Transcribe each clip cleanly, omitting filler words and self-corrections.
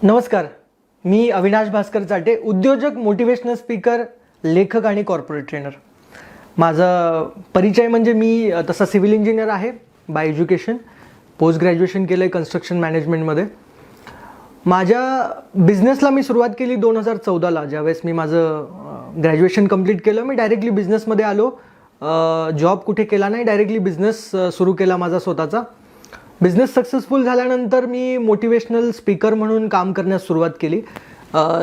नमस्कार, मी अविनाश भास्कर चाटे, उद्योजक, motivational speaker, लेखक आणि कॉर्पोरेट ट्रेनर. माझा परिचय म्हणजे मी तसा सिव्हिल इंजिनियर आहे बाय एज्युकेशन. पोस्ट ग्रॅज्युएशन केलं आहे कन्स्ट्रक्शन मॅनेजमेंटमध्ये. माझ्या बिझनेसला मी सुरुवात केली 2014ला. ज्यावेळेस मी माझं ग्रॅज्युएशन कंप्लीट केलं, मी डायरेक्टली बिझनेसमध्ये आलो. जॉब कुठे केला नाही, डायरेक्टली बिझनेस सुरू केला माझा स्वतःचा. बिझनेस सक्सेसफुल झाल्यानंतर मी मोटिवेशनल स्पीकर म्हणून काम करण्यास सुरुवात केली.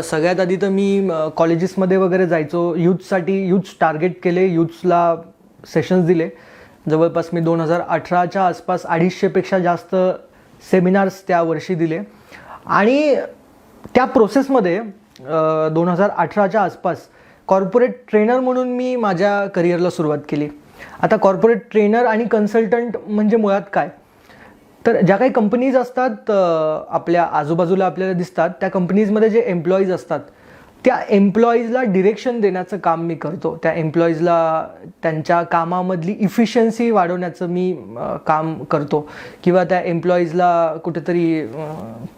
सगळ्यात आधी तर मी कॉलेजेसमध्ये वगैरे जायचो. यूथ्स टार्गेट केले, यूथ्सला सेशन्स दिले. जवळपास मी 2018च्या आसपास 250पेक्षा जास्त सेमिनार्स त्या वर्षी दिले. आणि त्या प्रोसेसमध्ये 2018च्या आसपास कॉर्पोरेट ट्रेनर म्हणून मी माझ्या करिअरला सुरुवात केली. आता कॉर्पोरेट ट्रेनर आणि कन्सल्टंट म्हणजे मुळात काय, तर ज्या काही कंपनीज असतात आपल्या आजूबाजूला आपल्याला दिसतात, त्या कंपनीजमध्ये जे एम्प्लॉईज असतात त्या एम्प्लॉईजला डिरेक्शन देण्याचं काम मी करतो. त्या एम्प्लॉईजला त्यांच्या कामामधली इफिशियन्सी वाढवण्याचं मी काम करतो, किंवा त्या एम्प्लॉईजला कुठेतरी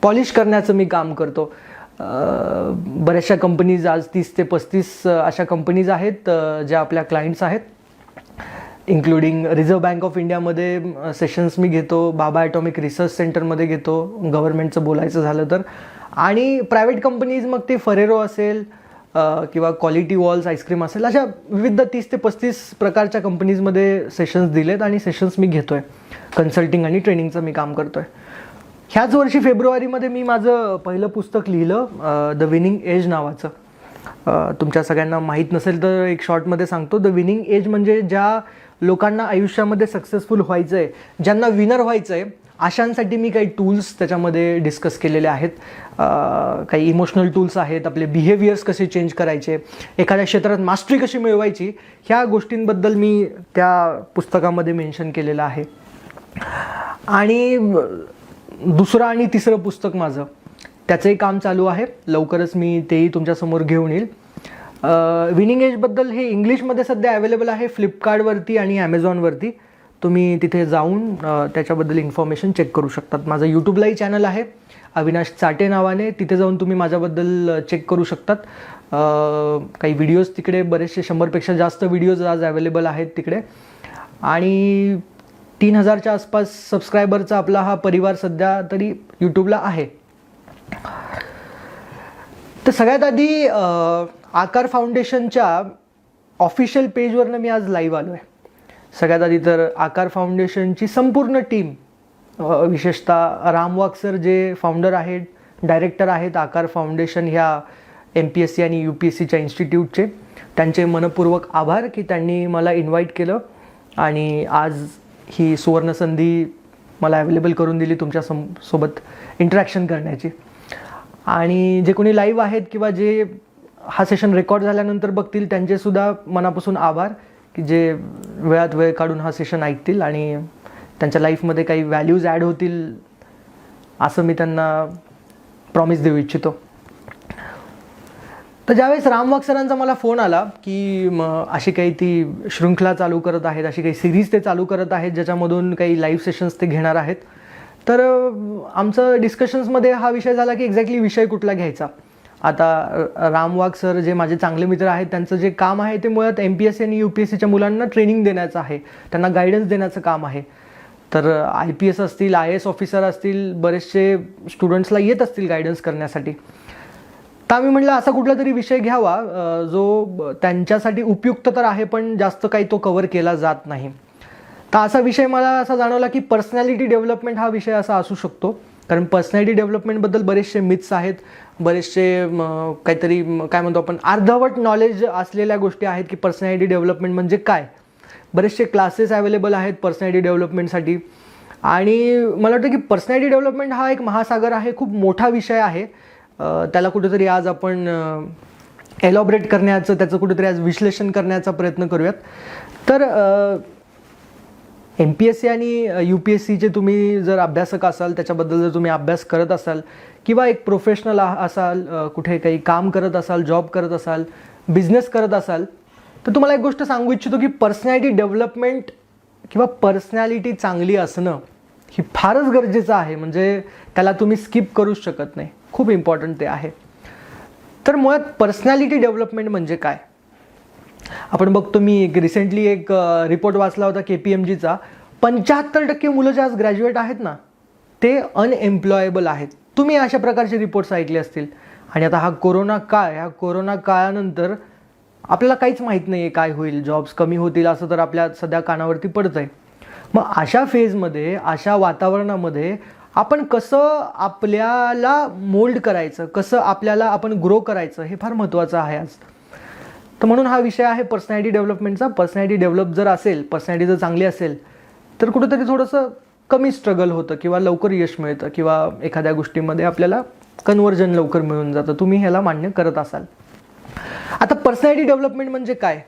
पॉलिश करण्याचं मी काम करतो. बऱ्याचशा कंपनीज, आज 30 ते 35 अशा कंपनीज आहेत ज्या आपल्या क्लायंट्स आहेत. इन्क्लुडिंग रिझर्व्ह बँक ऑफ इंडियामध्ये सेशन्स मी घेतो, बाबा ॲटॉमिक रिसर्च सेंटरमध्ये घेतो गव्हर्नमेंटचं बोलायचं झालं तर. आणि प्रायव्हेट कंपनीज, मग ते फरेरो असेल किंवा क्वालिटी वॉल्स आईस्क्रीम असेल, अशा विविध 30 ते 35 प्रकारच्या कंपनीजमध्ये सेशन्स दिलेत आणि सेशन्स मी घेतो आहे. कन्सल्टिंग आणि ट्रेनिंगचं मी काम करतो आहे. ह्याच वर्षी फेब्रुवारीमध्ये मी माझं पहिलं पुस्तक लिहिलं, द विनिंग एज नावाचं. तुमच्या सगळ्यांना माहीत नसेल तर एक शॉर्टमध्ये सांगतो. द विनिंग एज म्हणजे ज्या लोकांना आयुष्यामध्ये सक्सेसफुल व्हायचं आहे, ज्यांना विनर व्हायचं आहे, अशांसाठी मी काही टूल्स त्याच्यामध्ये डिस्कस केलेले आहेत. काही इमोशनल टूल्स आहेत, आपले बिहेवियर्स कसे चेंज करायचे, एखाद्या क्षेत्रात मास्टरी कशी मिळवायची, ह्या गोष्टींबद्दल मी त्या पुस्तकामध्ये मेन्शन केलेलं आहे. आणि दुसरं आणि तिसरं पुस्तक माझं, त्याचंही काम चालू आहे. लवकरच मी तेही तुमच्यासमोर घेऊन येईल. विनिंग एजबद्दल हे इंग्लिशमध्ये सध्या अवेलेबल आहे फ्लिपकार्टवरती आणि ॲमेझॉनवरती. तुम्ही तिथे जाऊन त्याच्याबद्दल इन्फॉर्मेशन चेक करू शकतात. माझं यूट्यूबलाही चॅनल आहे अविनाश चाटे नावाने, तिथे जाऊन तुम्ही माझ्याबद्दल चेक करू शकतात. काही व्हिडिओज तिकडे बरेचसे 100पेक्षा जास्त व्हिडिओज आज अवेलेबल आहेत तिकडे. आणि 3000च्या आसपास सबस्क्रायबरचा आपला हा परिवार सध्या तरी यूट्यूबला आहे. तर सगळ्यात आधी आकार फाउंडेशनच्या ऑफिशियल पेजवरनं मी आज लाईव्ह आलो आहे. सगळ्यात आधी तर आकार फाउंडेशनची संपूर्ण टीम, विशेषतः राम वाघ सर जे फाउंडर आहेत, डायरेक्टर आहेत आकार फाउंडेशन ह्या MPSC आणि UPSCच्या इन्स्टिट्यूटचे, त्यांचे मनपूर्वक आभार की त्यांनी मला इन्व्हाइट केलं आणि आज ही सुवर्णसंधी मला अवेलेबल करून दिली तुमच्या सोबत इंटरॅक्शन करण्याची. आणि जे कोणी लाईव्ह आहेत किंवा जे हा सेशन रेकॉर्ड झाल्यानंतर बघतील, त्यांचेसुद्धा मनापासून आभार की जे वेळात वेळ काढून हा सेशन ऐकतील आणि त्यांच्या लाईफमध्ये काही व्हॅल्यूज ॲड होतील असं मी त्यांना प्रॉमिस देऊ इच्छितो. तर ज्यावेळेस राम वाघ सरांचा मला फोन आला की अशी काही ती शृंखला चालू करत आहेत, अशी काही सिरीज ते चालू करत आहेत ज्याच्यामधून काही लाईव्ह सेशन्स ते घेणार आहेत, तर आमचं डिस्कशन्समध्ये हा विषय झाला की एक्झॅक्टली विषय कुठला घ्यायचा. आता राम वाघ सर जे माझे चांगले मित्र आहेत, त्यांचं जे काम आहे ते मुळात MPSC आणि UPSCच्या मुलांना ट्रेनिंग देण्याचं आहे, त्यांना गायडन्स देण्याचं काम आहे. तर IPS असतील, IAS ऑफिसर असतील, बरेचसे स्टुडंट्सला येत असतील गायडन्स करण्यासाठी. तर आम्ही म्हटलं असा कुठला तरी विषय घ्यावा जो त्यांच्यासाठी उपयुक्त तर आहे पण जास्त काही तो कव्हर केला जात नाही. तर असा विषय मला असा जाणवला की पर्सनॅलिटी डेव्हलपमेंट हा विषय असा असू शकतो. कारण पर्सनॅलिटी डेव्हलपमेंटबद्दल बरेचसे मिथ्स आहेत, बरेचसे काहीतरी काय म्हणतो आपण अर्धवट नॉलेज असलेल्या गोष्टी आहेत की पर्सनॅलिटी डेव्हलपमेंट म्हणजे काय. बरेचसे क्लासेस अवेलेबल आहेत पर्सनॅलिटी डेव्हलपमेंटसाठी. आणि मला वाटतं की पर्सनॅलिटी डेव्हलपमेंट हा एक महासागर आहे, खूप मोठा विषय आहे. त्याला कुठेतरी आज आपण एलॉबरेट करण्याचं, त्याचं कुठेतरी आज विश्लेषण करण्याचा प्रयत्न करूयात. तर MPSC आणि UPSCचे तुम्ही जर अभ्यासक असाल, त्याच्याबद्दल जर तुम्ही अभ्यास करत असाल किंवा एक प्रोफेशनल असाल, कुठे काही काम करत असाल, जॉब करत असाल, बिझनेस करत असाल, तर तुम्हाला एक गोष्ट सांगू इच्छितो की पर्सनॅलिटी डेव्हलपमेंट किंवा पर्सनॅलिटी चांगली असणं ही फारच गरजेचं आहे. म्हणजे त्याला तुम्ही स्किप करूच शकत नाही. खूप इम्पॉर्टंट ते आहे. तर मुळात पर्सनॅलिटी डेव्हलपमेंट म्हणजे काय? आपण बघतो, मी रिसेंटली एक रिपोर्ट वाचला होता KPMGचा. 75% मुलं जे आज ग्रॅज्युएट आहेत ना, ते अनएम्प्लॉयेबल आहेत. तुम्ही अशा प्रकारचे रिपोर्ट्स ऐकले असतील. आणि आता हा कोरोना काळ, ह्या कोरोना काळानंतर आपल्याला काहीच माहीत नाही आहे काय होईल, जॉब्स कमी होतील असं तर आपल्या सध्या कानावरती पडतं आहे. मग अशा फेजमध्ये, अशा वातावरणामध्ये आपण कसं आपल्याला मोल्ड करायचं, कसं आपल्याला आपण ग्रो करायचं, हे फार महत्त्वाचं आहे आज. तर म्हणून हा विषय आहे पर्सनॅलिटी डेव्हलपमेंटचा. पर्सनॅलिटी डेव्हलप जर असेल, पर्सनॅलिटी जर चांगली असेल, तर कुठंतरी थोडंसं कमी स्ट्रगल होतं किंवा लवकर यश मिळतं किंवा एखाद्या गोष्टीमध्ये आपल्याला कन्व्हर्जन लवकर मिळून जातं. तुम्ही ह्याला मान्य करत असाल. आता पर्सनॅलिटी डेव्हलपमेंट म्हणजे काय?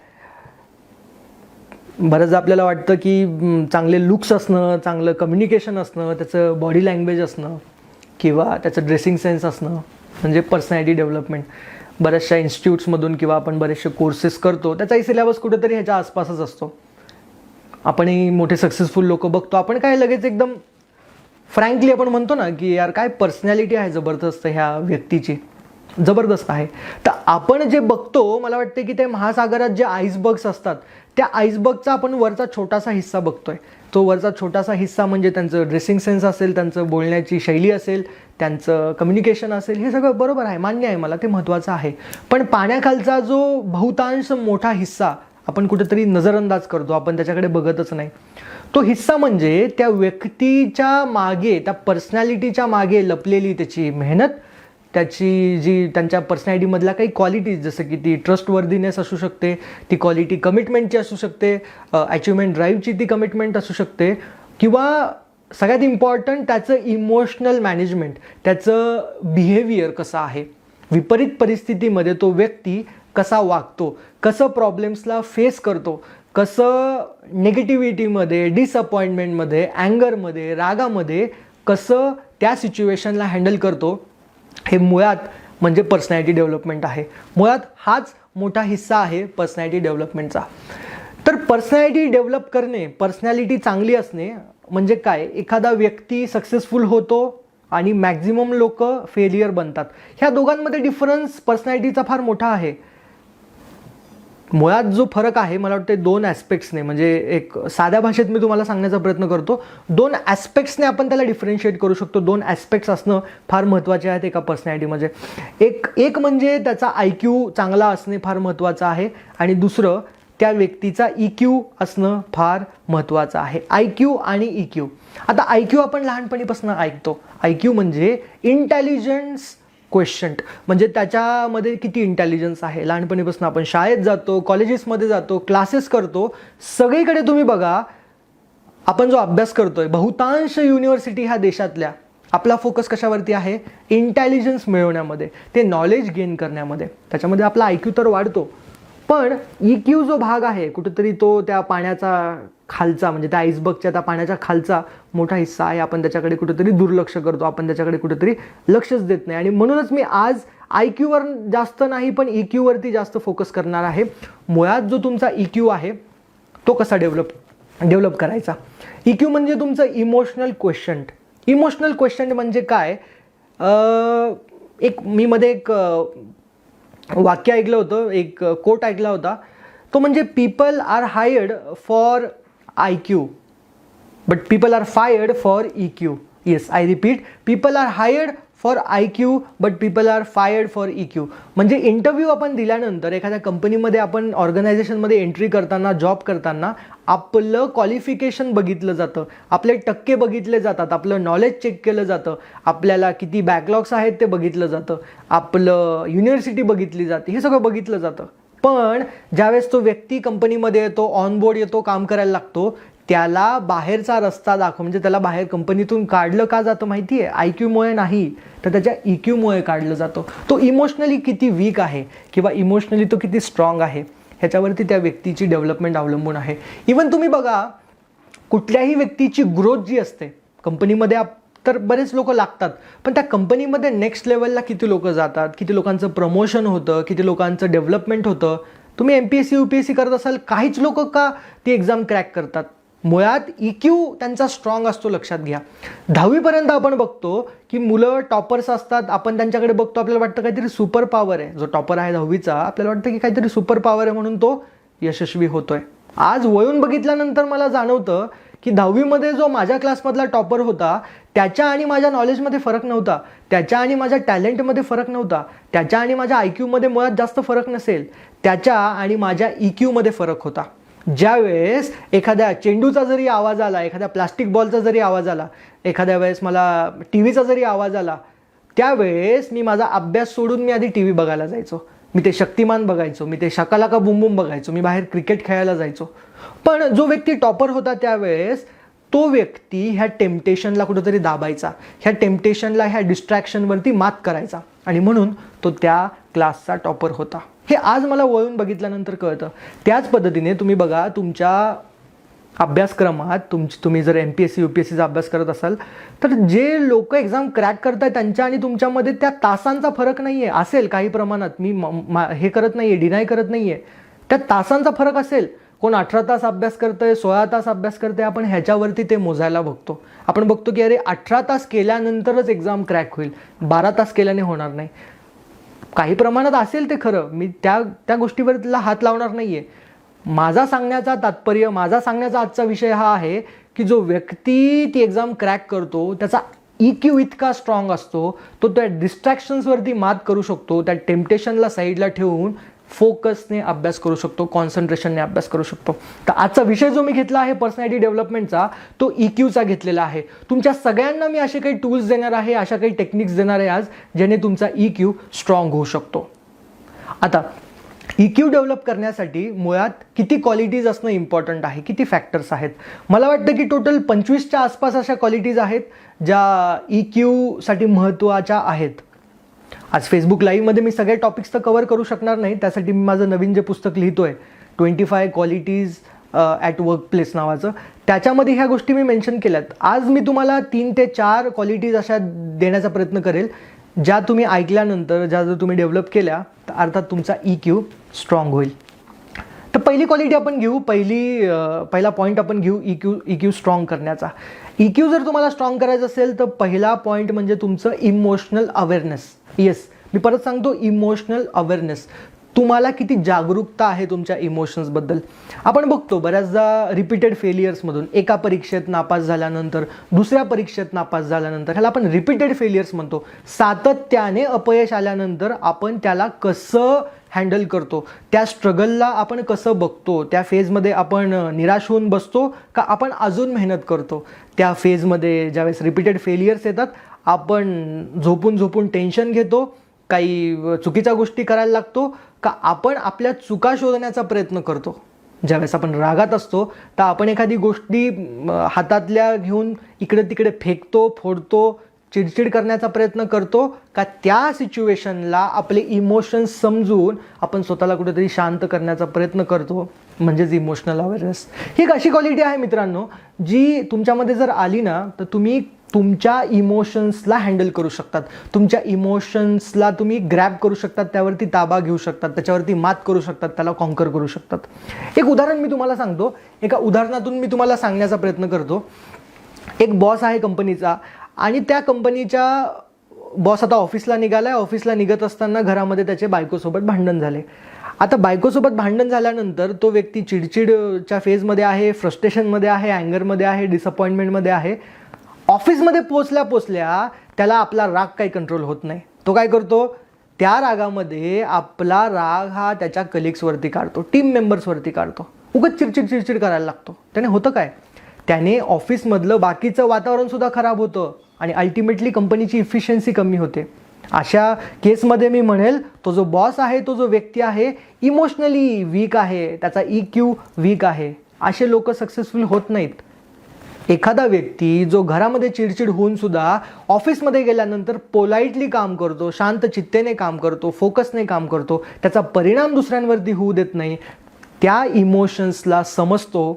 बरंच आपल्याला वाटतं की चांगले लुक्स असणं, चांगलं कम्युनिकेशन असणं, त्याचं बॉडी लँग्वेज असणं किंवा त्याचं ड्रेसिंग सेन्स असणं म्हणजे पर्सनॅलिटी डेव्हलपमेंट. बऱ्याचशा इन्स्टिट्यूट्समधून किंवा आपण बरेचसे कोर्सेस करतो, त्याचाही सिलेबस कुठेतरी ह्याच्या आसपासच असतो. आपणही मोठे सक्सेसफुल लोक बघतो, आपण काय लगेच एकदम फ्रँकली आपण म्हणतो ना की यार काय पर्सनॅलिटी आहे जबरदस्त, ह्या व्यक्तीची जबरदस्त आहे. तर आपण जे बघतो, मला वाटतं की ते महासागरात जे आईसबर्ग्स असतात, त्या आईसबर्गचा आपण वरचा छोटासा हिस्सा बघतोय. तो वरचा छोटासा हिस्सा म्हणजे त्यांचं ड्रेसिंग सेन्स असेल, त्यांचं बोलण्याची शैली असेल, त्यांचं कम्युनिकेशन असेल, हे सगळं बरोबर आहे, मान्य आहे मला, ते महत्त्वाचं आहे. पण पाण्याखालचा जो बहुतांश मोठा हिस्सा आपण कुठेतरी नजरअंदाज करतो, आपण त्याच्याकडे बघतच नाही. तो हिस्सा म्हणजे त्या व्यक्तीच्या मागे, त्या पर्सनॅलिटीच्या मागे लपलेली त्याची मेहनत, त्याची जी त्यांच्या पर्सनॅलिटीमधल्या काही क्वालिटीज, जसं की ती ट्रस्टवर्दीनेस असू शकते, ती क्वालिटी कमिटमेंटची असू शकते, अचिव्हमेंट ड्राईव्हची ती कमिटमेंट असू शकते, किंवा सगळ्यात इम्पॉर्टंट त्याचं इमोशनल मॅनेजमेंट, त्याचं बिहेवियर कसं आहे, विपरीत परिस्थितीमध्ये तो व्यक्ती कसा वागतो, कसं प्रॉब्लेम्सला फेस करतो, कसं निगेटिव्हिटीमध्ये, डिसअपॉइंटमेंटमध्ये, अँगरमध्ये, रागामध्ये कसं त्या सिच्युएशनला हँडल करतो, हे मुळात म्हणजे पर्सनॅलिटी डेव्हलपमेंट आहे. मुळात हाच मोठा हिस्सा आहे पर्सनॅलिटी डेव्हलपमेंटचा. तर पर्सनॅलिटी डेव्हलप करणे, पर्सनॅलिटी चांगली असणे म्हणजे काय? एखादा व्यक्ती सक्सेसफुल होतो आणि मॅक्झिमम लोक फेलियर बनतात. ह्या दोघांमध्ये डिफरन्स पर्सनॅलिटीचा फार मोठा आहे. मुळात जो फरक आहे, मला वाटतं 2 ॲस्पेक्ट्सने, म्हणजे एक साध्या भाषेत मी तुम्हाला सांगण्याचा प्रयत्न करतो, 2 ॲस्पेक्ट्सने आपण त्याला डिफरन्शिएट करू शकतो. 2 ॲस्पेक्ट्स असणं फार महत्त्वाचे आहेत एका पर्सनॅलिटीमध्ये. एक म्हणजे त्याचा IQ चांगला असणे फार महत्त्वाचं आहे, आणि दुसरं त्या व्यक्तीचा EQ असणं फार महत्त्वाचं आहे. IQ आणि EQ. आता IQ आपण लहानपणीपासून ऐकतो. IQ म्हणजे इंटेलिजन्स क्वेश्चंट, म्हणजे त्याच्यामध्ये किती इंटेलिजन्स आहे. लहानपणीपासून आपण शाळेत जातो, कॉलेजेसमध्ये जातो, क्लासेस करतो, सगळीकडे तुम्ही बघा आपण जो अभ्यास करतोय, बहुतांश युनिव्हर्सिटी ह्या देशातल्या, आपला फोकस कशावरती आहे? इंटेलिजन्स मिळवण्यामध्ये, ते नॉलेज गेन करण्यामध्ये. त्याच्यामध्ये आपला IQ तर वाढतो, पण EQ जो भाग आहे कुठेतरी तो त्या पाण्याचा खालचा, म्हणजे त्या आईसबर्गच्या त्या पाण्याच्या खालचा मोठा हिस्सा आहे. आपण त्याच्याकडे कुठेतरी दुर्लक्ष करतो, आपण त्याच्याकडे कुठेतरी लक्षच देत नाही. आणि म्हणूनच मी आज IQ वर जास्त नाही, पण EQ वरती जास्त फोकस करणार आहे. मुळात जो तुमचा EQ आहे तो कसा डेव्हलप करायचा. EQ म्हणजे तुमचं इमोशनल क्वेश्चंट. इमोशनल क्वेश्चंट म्हणजे काय? मी मध्ये एक वाक्य ऐकलं होतं, एक कोट ऐकला होता, तो म्हणजे people are hired for IQ but people are fired for EQ. Yes, I repeat, people are hired for IQ but people are fired for EQ. म्हणजे इंटरव्ह्यू आपण दिल्यानंतर, एखाद्या कंपनीमध्ये आपण ऑर्गनायझेशनमध्ये एंट्री करताना, जॉब करताना आपलं क्वालिफिकेशन बघितलं जातं, आपले टक्के बघितले जातात, आपलं नॉलेज चेक केलं जातं, आपल्याला किती बॅकलॉग्स आहेत ते बघितलं जातं, आपलं युनिव्हर्सिटी बघितली जाते, हे सगळं बघितलं जातं. पण ज्यावेळेस तो व्यक्ती कंपनीमध्ये येतो, ऑनबोर्ड येतो, काम करायला लागतो, त्याला बाहेरचा रस्ता म्हणजे त्याला बाहेर कंपनीतून काढलं का जातं माहिती आहे? IQमुळे नाही, तर त्याच्या EQमुळे काढलं जातं. तो इमोशनली किती वीक आहे किंवा इमोशनली तो किती स्ट्रॉंग आहे, ह्याच्यावरती त्या व्यक्तीची डेव्हलपमेंट अवलंबून आहे. इवन तुम्ही बघा, कुठल्याही व्यक्तीची ग्रोथ जी असते कंपनीमध्ये, तर बरेच लोक लागतात, पण त्या कंपनीमध्ये नेक्स्ट लेवलला किती लोक जातात, किती लोकांचं प्रमोशन होतं, किती लोकांचं डेव्हलपमेंट होतं. तुम्ही MPSC UPSC करत असाल, काहीच लोक का ती एक्झाम क्रॅक करतात? मुळात EQ त्यांचा स्ट्रॉंग असतो, लक्षात घ्या. 10वीपर्यंत आपण बघतो की मुलं टॉपर्स असतात, आपण त्यांच्याकडे बघतो, आपल्याला वाटतं काहीतरी सुपर पॉवर आहे. जो टॉपर आहे 10वीचा, आपल्याला वाटतं की काहीतरी सुपर पॉवर आहे म्हणून तो यशस्वी होतोय. आज वळून बघितल्यानंतर मला जाणवतं की 10वीमध्ये जो माझ्या क्लासमधला टॉपर होता त्याच्या आणि माझ्या नॉलेजमध्ये फरक नव्हता, त्याच्या आणि माझ्या टॅलेंटमध्ये फरक नव्हता, त्याच्या आणि माझ्या IQमध्ये मुळात जास्त फरक नसेल, त्याच्या आणि माझ्या EQमध्ये फरक होता. ज्यावेळेस एखाद्या चेंडूचा जरी आवाज आला, एखाद्या प्लास्टिक बॉलचा जरी आवाज आला, एखाद्या वेळेस मला टीव्हीचा जरी आवाज आला, त्यावेळेस मी माझा अभ्यास सोडून मी आधी टीव्ही बघायला जायचो, मी ते शक्तिमान बघायचो, मी ते शकालाका बुम बुम बघायचो, मी बाहेर क्रिकेट खेळायला जायचो. पण जो व्यक्ती टॉपर होता त्यावेळेस तो व्यक्ती ह्या टेम्पटेशनला कुठंतरी दाबायचा, ह्या टेम्पटेशनला, ह्या डिस्ट्रॅक्शनवरती मात करायचा, आणि म्हणून तो त्या क्लासचा टॉपर होता. हे आज मला वळून बघितल्यानंतर कळतं. त्याच पद्धतीने तुम्ही बघा, तुमच्या अभ्यासक्रमात तुम्ही जर MPSC UPSCचा अभ्यास करत असाल तर जे लोक एक्झाम क्रॅक करतायत त्यांच्या आणि तुमच्यामध्ये त्या तासांचा फरक नाही आहे. असेल काही प्रमाणात, मी हे करत नाही आहे, डिनाय करत नाही आहे, त्या तासांचा फरक असेल. कोण 18 तास अभ्यास करतंय, 16 तास अभ्यास करतंय, आपण ह्याच्यावरती ते मोजायला बघतो. आपण बघतो की अरे 18 तास केल्यानंतरच एक्झाम क्रॅक होईल, 12 तास केल्याने होणार नाही. काही प्रमाणात असेल ते खरं, मी त्या गोष्टीवरला हात लावणार नाही आहे. माझा सांगण्याचा तात्पर्य, माझा सांगण्याचा आजचा विषय हा आहे की जो व्यक्ती ती एक्झाम क्रॅक करतो त्याचा EQ इतका स्ट्रॉंग असतो, तो त्या डिस्ट्रॅक्शन्सवरती मात करू शकतो, त्या टेम्पटेशनला साईडला ठेवून फोकसने अभ्यास करू शकतो, कॉन्सन्ट्रेशनने अभ्यास करू शकतो. तर आजचा विषय जो मी घेतला आहे पर्सनॅलिटी डेव्हलपमेंटचा, तो EQचा घेतलेला आहे. तुमच्या सगळ्यांना मी असे काही टूल्स देणार आहे, अशा काही टेक्निक्स देणार आहे आज, ज्याने तुमचा EQ स्ट्रॉंग होऊ शकतो. आता EQ डेव्हलप करण्यासाठी मुळात किती क्वालिटीज असणं इम्पॉर्टंट आहे, किती फॅक्टर्स आहेत? मला वाटतं की टोटल 25च्या आसपास अशा क्वालिटीज आहेत ज्या EQसाठी महत्त्वाच्या आहेत. आज फेसबुक लाईव्हमध्ये मी सगळे टॉपिक्स तर कव्हर करू शकणार नाही, त्यासाठी मी माझं नवीन जे पुस्तक लिहितोय 25 क्वालिटीज ॲट वर्कप्लेस नावाचं, त्याच्यामध्ये ह्या गोष्टी मी मेन्शन केल्यात. आज मी तुम्हाला 3 ते 4 क्वालिटीज अशा देण्याचा प्रयत्न करेल ज्या तुम्ही ऐकल्यानंतर, ज्या जर तुम्ही डेव्हलप केल्या तर अर्थात तुमचा EQ स्ट्रॉंग होईल. तर पहिली क्वालिटी आपण घेऊ, पहिला पॉईंट आपण घेऊ EQ स्ट्रॉंग करण्याचा. EQ जर तुम्हाला स्ट्रॉंग करायचं असेल तर पहिला पॉईंट म्हणजे तुमचं इमोशनल अवेअरनेस. येस, मी परत सांगतो, इमोशनल अवेअरनेस. तुम्हाला किती जागरूकता आहे तुमच्या इमोशन्सबद्दल. आपण बघतो बऱ्याचदा रिपीटेड फेलियर्समधून, एका परीक्षेत नापास झाल्यानंतर, दुसऱ्या परीक्षेत नापास झाल्यानंतर, ह्याला आपण रिपीटेड फेलियर्स म्हणतो. सातत्याने अपयश आल्यानंतर आपण त्याला कसं हँडल करतो, त्या स्ट्रगलला आपण कसं बघतो, त्या फेजमध्ये आपण निराश होऊन बसतो का आपण अजून मेहनत करतो. त्या फेजमध्ये ज्यावेळेस रिपीटेड फेलियर्स येतात आपण झोपून टेन्शन घेतो, काही चुकीच्या गोष्टी करायला लागतो का आपण आपल्या चुका शोधण्याचा प्रयत्न करतो. ज्यावेळेस आपण रागात असतो तर आपण एखादी गोष्टी हातातल्या घेऊन इकडे तिकडे फेकतो, फोडतो, चिडचिड करण्याचा प्रयत्न करतो का त्या सिच्युएशनला आपले इमोशन्स समजून आपण स्वतःला कुठेतरी शांत करण्याचा प्रयत्न करतो, म्हणजेच इमोशनल अवेअरनेस. ही एक अशी क्वालिटी आहे मित्रांनो जी तुमच्यामध्ये जर आली ना तर तुम्ही तुमच्या इमोशन्सला हँडल करू शकतात, तुमच्या इमोशन्सला तुम्ही ग्रॅब करू शकतात, त्यावरती ताबा घेऊ शकतात, त्याच्यावरती मात करू शकतात, त्याला कॉन्कर करू शकतात. एक उदाहरण मी तुम्हाला सांगतो, एका उदाहरणातून मी तुम्हाला सांगण्याचा प्रयत्न करतो. एक बॉस आहे कंपनीचा आणि त्या कंपनीच्या बॉस आता ऑफिसला निघाला आहे. ऑफिसला निघत असताना घरामध्ये त्याचे बायकोसोबत भांडण झाले. आता बायकोसोबत भांडण झाल्यानंतर तो व्यक्ती चिडचिडच्या फेजमध्ये आहे, फ्रस्ट्रेशनमध्ये आहे, अँगरमध्ये आहे, डिसअपॉइंटमेंटमध्ये आहे. ऑफिसमध्ये पोचल्या त्याला आपला राग काही कंट्रोल होत नाही. तो काय करतो, त्या रागामध्ये आपला राग हा त्याच्या कलिग्सवरती काढतो, टीम मेंबर्सवरती काढतो, उगाच चिडचिड करायला लागतो. त्याने होतं काय, त्याने ऑफिसमधलं बाकीचं वातावरणसुद्धा खराब होतं आणि अल्टिमेटली कंपनीची इफिशियन्सी कमी होते. अशा केसमध्ये मी म्हणेल तो जो बॉस आहे, तो जो व्यक्ती आहे, इमोशनली वीक आहे, त्याचा EQ वीक आहे. असे लोक सक्सेसफुल होत नाहीत. एखादा व्यक्ती जो घरामध्ये चिडचिड होऊन सुद्धा ऑफिसमध्ये गेल्यानंतर पोलाइटली काम करतो, शांत चित्तेने काम करतो, फोकसने काम करतो, त्याचा परिणाम दुसऱ्यांवरती होऊ देत नाही, त्या इमोशन्सला समजतो,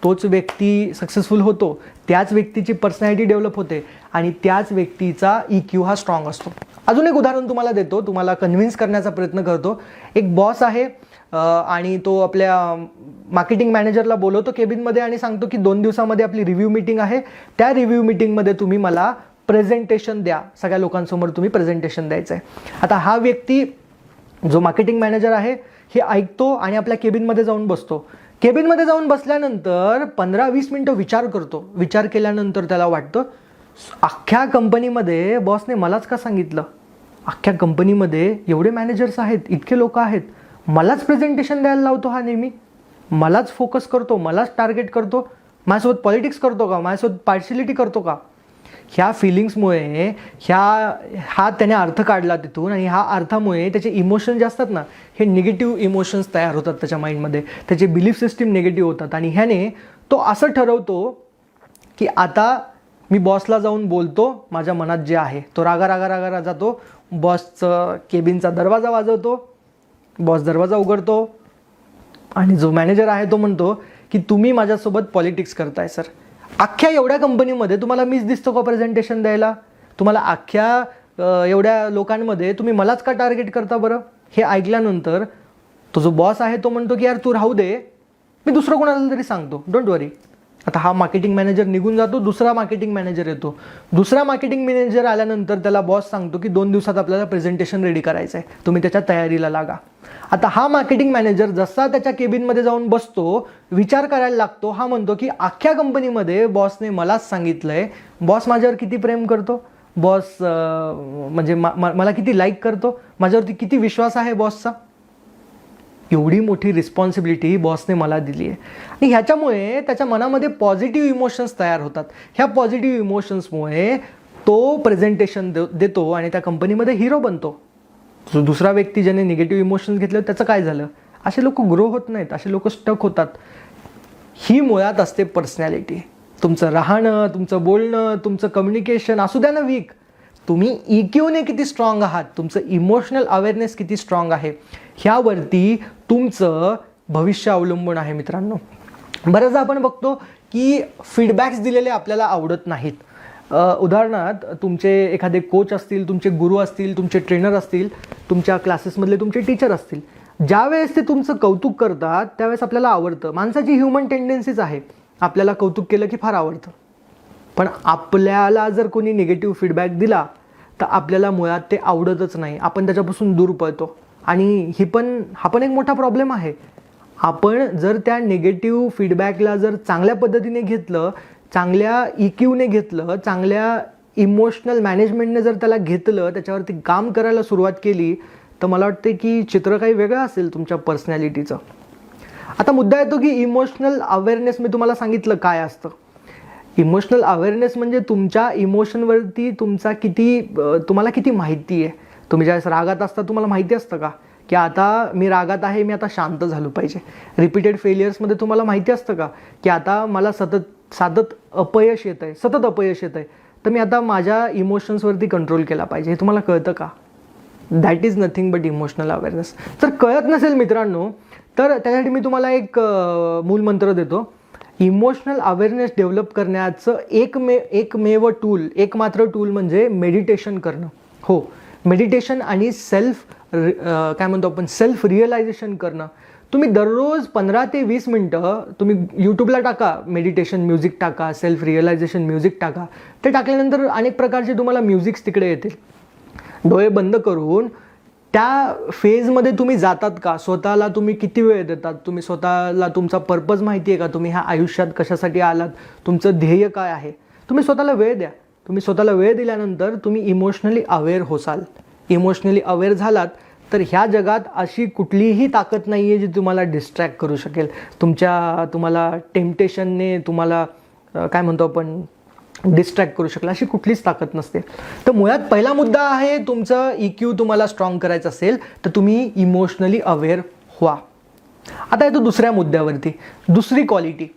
तोच व्यक्ती सक्सेसफुल होतो, त्याच व्यक्तीची पर्सनॅलिटी डेव्हलप होते आणि त्याच व्यक्तीचा EQ हा स्ट्रॉंग असतो. अजून एक उदाहरण तुम्हाला देतो, तुम्हाला कन्व्हिन्स करण्याचा प्रयत्न करतो. एक बॉस आहे, आणि तो आपल्या मार्केटिंग मॅनेजरला बोलवतो केबिनमध्ये आणि सांगतो की 2 दिवसामध्ये आपली रिव्ह्यू मीटिंग आहे, त्या रिव्ह्यू मीटिंगमध्ये तुम्ही मला प्रेझेंटेशन द्या, सगळ्या लोकांसमोर तुम्ही प्रेझेंटेशन द्यायचं आहे. आता हा व्यक्ती जो मार्केटिंग मॅनेजर आहे हे ऐकतो आणि आपल्या केबिनमध्ये जाऊन बसतो. केबिनमध्ये जाऊन बसल्यानंतर 15-20 मिनटं विचार करतो. विचार केल्यानंतर त्याला वाटतं अख्ख्या कंपनीमध्ये बॉसने मलाच का सांगितलं, अख्ख्या कंपनीमध्ये एवढे मॅनेजर्स आहेत, इतके लोक आहेत, मलाच प्रेझेंटेशन द्यायला लावतो हा नेहमी, मलाच फोकस करतो, मलाच टार्गेट करतो, माझ्यासोबत पॉलिटिक्स करतो का, माझ्यासोबत पार्शियलिटी करतो का. ह्या फिलिंग्समुळे हा त्याने अर्थ काढला तिथून आणि ह्या अर्थामुळे त्याचे इमोशन जे असतात ना हे निगेटिव्ह इमोशन्स तयार होतात त्याच्या माइंडमध्ये, त्याचे बिलीफ सिस्टीम निगेटिव्ह होतात आणि ह्याने तो असं ठरवतो की आता मी बॉसला जाऊन बोलतो माझ्या मनात जे आहे. तो रागा जातो, बॉसचं केबिनचा दरवाजा वाजवतो, बॉस दरवाजा उघडतो आणि जो मॅनेजर आहे तो म्हणतो की तुम्ही माझ्यासोबत पॉलिटिक्स करताय सर, अख्ख्या एवढ्या कंपनीमध्ये तुम्हाला मीच दिसतो का प्रेझेंटेशन द्यायला, तुम्हाला अख्ख्या एवढ्या लोकांमध्ये तुम्ही मलाच का टार्गेट करता बरं. हे ऐकल्यानंतर तो जो बॉस आहे तो म्हणतो की यार तू राहू दे, मी दुसरं कोणाला तरी सांगतो, डोंट वरी. आता हा मार्केटिंग मॅनेजर निघून जातो, दुसरा मार्केटिंग मॅनेजर येतो. दुसरा मार्केटिंग मॅनेजर आल्यानंतर त्याला बॉस सांगतो की 2 दिवसात आपल्याला प्रेझेंटेशन रेडी करायचं आहे, तुम्ही त्याच्या तयारीला लागा. आता हा मार्केटिंग मॅनेजर जसा त्याच्या केबिनमध्ये जाऊन बसतो, विचार करायला लागतो. हा म्हणतो की अख्ख्या कंपनीमध्ये बॉसने मलाच सांगितलंय, बॉस माझ्यावर किती प्रेम करतो, बॉस म्हणजे मला किती लाईक करतो, माझ्यावरती किती विश्वास आहे बॉसचा, एवढी मोठी रिस्पॉन्सिबिलिटी बॉसने मला दिली आहे. आणि ह्याच्यामुळे त्याच्या मनामध्ये पॉझिटिव्ह इमोशन्स तयार होतात. ह्या पॉझिटिव्ह इमोशन्समुळे तो प्रेझेंटेशन देतो आणि त्या कंपनीमध्ये हिरो बनतो. जो दुसरा व्यक्ती ज्याने निगेटिव्ह इमोशन्स घेतले त्याचं काय झालं, असे लोक ग्रो होत नाहीत, असे लोक स्टक होतात. ही मुळात असते पर्सनॅलिटी. तुमचं राहणं, तुमचं बोलणं, तुमचं कम्युनिकेशन असू द्या ना वीक, तुम्ही EQने किती स्ट्रॉंग आहात, तुमचं इमोशनल अवेअरनेस किती स्ट्रॉंग आहे, ह्यावरती तुमचं भविष्य अवलंबून आहे मित्रांनो. बऱ्याचदा आपण बघतो की फीडबॅक्स दिलेले आपल्याला आवडत नाहीत. उदाहरणार्थ तुमचे एखादे कोच असतील, तुमचे गुरु असतील, तुमचे ट्रेनर असतील, तुमच्या क्लासेसमधले तुमचे टीचर असतील, ज्यावेळेस ते तुमचं कौतुक करतात त्यावेळेस आपल्याला आवडतं. माणसाची ह्युमन टेंडन्सीच आहे, आपल्याला कौतुक केलं की फार आवडतं. पण आपल्याला जर कोणी निगेटिव्ह फीडबॅक दिला तर आपल्याला मुळात ते आवडतच नाही, आपण त्याच्यापासून दूर पळतो. आणि हा पण एक मोठा प्रॉब्लेम आहे. आपण जर त्या निगेटिव्ह फीडबॅकला जर चांगल्या पद्धतीने घेतलं, चांगल्या EQने घेतलं, चांगल्या इमोशनल मॅनेजमेंटने जर त्याला घेतलं, त्याच्यावरती काम करायला सुरुवात केली, तर मला वाटते की चित्र काही वेगळं असेल तुमच्या पर्सनॅलिटीचं. आता मुद्दा येतो की इमोशनल अवेअरनेस मी तुम्हाला सांगितलं काय असतं. इमोशनल अवेअरनेस म्हणजे तुमच्या इमोशनवरती तुम्हाला किती माहिती आहे. तुम्ही ज्यावेळेस रागात असता तुम्हाला माहिती असतं का की आता मी रागात आहे, मी आता शांत झालो पाहिजे. रिपीटेड फेलियर्समध्ये तुम्हाला माहिती असतं का की आता मला सतत अपयश येत आहे, तर मी आता माझ्या इमोशन्सवरती कंट्रोल केला पाहिजे. हे तुम्हाला कळतं का? That is nothing but emotional awareness. जर कळत नसेल मित्रांनो तर त्यासाठी मी तुम्हाला एक मूलमंत्र देतो. इमोशनल अवेअरनेस डेव्हलप करण्याचं एकमात्र टूल म्हणजे मेडिटेशन करणं. हो, मेडिटेशन आणि सेल्फ रिअलायझेशन करणं. तुम्ही दररोज 15 ते 20 मिनटं तुम्ही यूट्यूबला टाका, मेडिटेशन म्युझिक टाका, सेल्फ रिअलायझेशन म्युझिक टाका. ते टाकल्यानंतर अनेक प्रकारचे तुम्हाला म्युझिक्स तिकडे येतील. डोळे बंद करून त्या फेजमध्ये तुम्ही जातात का, स्वतःला तुम्ही किती वेळ देतात, तुम्ही स्वतःला तुमचा पर्पज माहिती आहे का, तुम्ही ह्या आयुष्यात कशासाठी आलात, तुमचं ध्येय काय आहे, तुम्ही स्वतःला वेळ द्या. तुम्ही स्वतःला वेळ दिल्यानंतर तुम्ही इमोशनली अवेअर होसाल. इमोशनली अवेअर झालात तर ह्या जगात अशी कुठलीही ताकद नाही आहे जी तुम्हाला डिस्ट्रॅक्ट करू शकेल. तुम्हाला टेम्पटेशनने तुम्हाला डिस्ट्रॅक्ट करू शकेल, अशी कुठलीच ताकद नसते. तर मुळात पहिला मुद्दा आहे, तुमचं EQ तुम्हाला स्ट्रॉंग करायचं असेल तर तुम्ही इमोशनली अवेअर व्हा. आता येतो दुसऱ्या मुद्द्यावरती. दुसरी क्वालिटी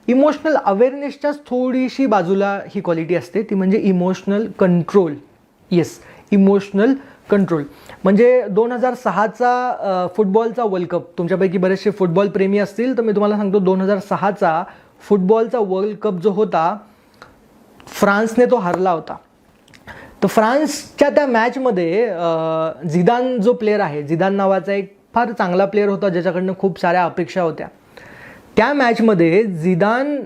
इमोशनल अवेअरनेसच्याच थोडीशी बाजूला ही क्वालिटी असते, ती म्हणजे emotional control. Yes, emotional control म्हणजे 2006चा फुटबॉलचा वर्ल्ड कप. तुमच्यापैकी बरेचसे फुटबॉल प्रेमी असतील तर मी तुम्हाला सांगतो 2006चा फुटबॉलचा वर्ल्ड कप जो होता फ्रान्सने तो हरला होता. तर फ्रान्सच्या त्या मॅचमध्ये झिदान जो प्लेअर आहे, झिदान नावाचा एक फार चांगला प्लेअर होता, ज्याच्याकडनं खूप साऱ्या अपेक्षा होत्या. त्या मॅचमध्ये झिदान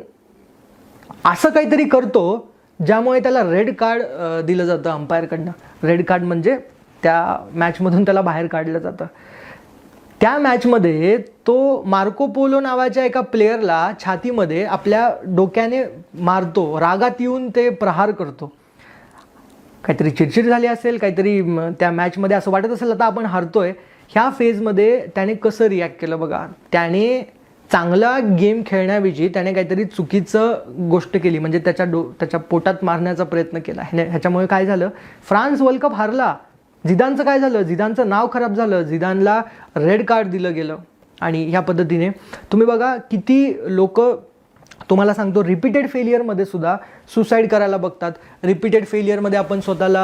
असं काहीतरी करतो ज्यामुळे त्याला रेड कार्ड दिलं जातं अंपायरकडनं. रेड कार्ड म्हणजे त्या मॅचमधून त्याला बाहेर काढलं जातं. त्या मॅचमध्ये तो मार्को पोलो नावाच्या एका प्लेयरला छातीमध्ये आपल्या डोक्याने मारतो, रागात येऊन ते प्रहार करतो. काहीतरी चिडचिड झाली असेल, काहीतरी त्या मॅचमध्ये असं वाटत असेल आता आपण हारतोय. ह्या फेजमध्ये त्याने कसं रिॲक्ट केलं बघा. त्याने चांगला गेम खेळण्याऐवजी त्याने काहीतरी चुकीचं गोष्ट केली, म्हणजे त्याच्या पोटात मारण्याचा प्रयत्न केला. ह्याच्यामुळे काय झालं, फ्रान्स वर्ल्ड कप हारला. झिदानचं काय झालं, झिदानचं नाव खराब झालं, झिदानला रेड कार्ड दिलं गेलं. आणि ह्या पद्धतीने तुम्ही बघा किती लोक, तुम्हाला सांगतो, रिपीटेड फेलियरमध्ये सुद्धा सुसाईड करायला बघतात. रिपीटेड फेलियरमध्ये आपण स्वतःला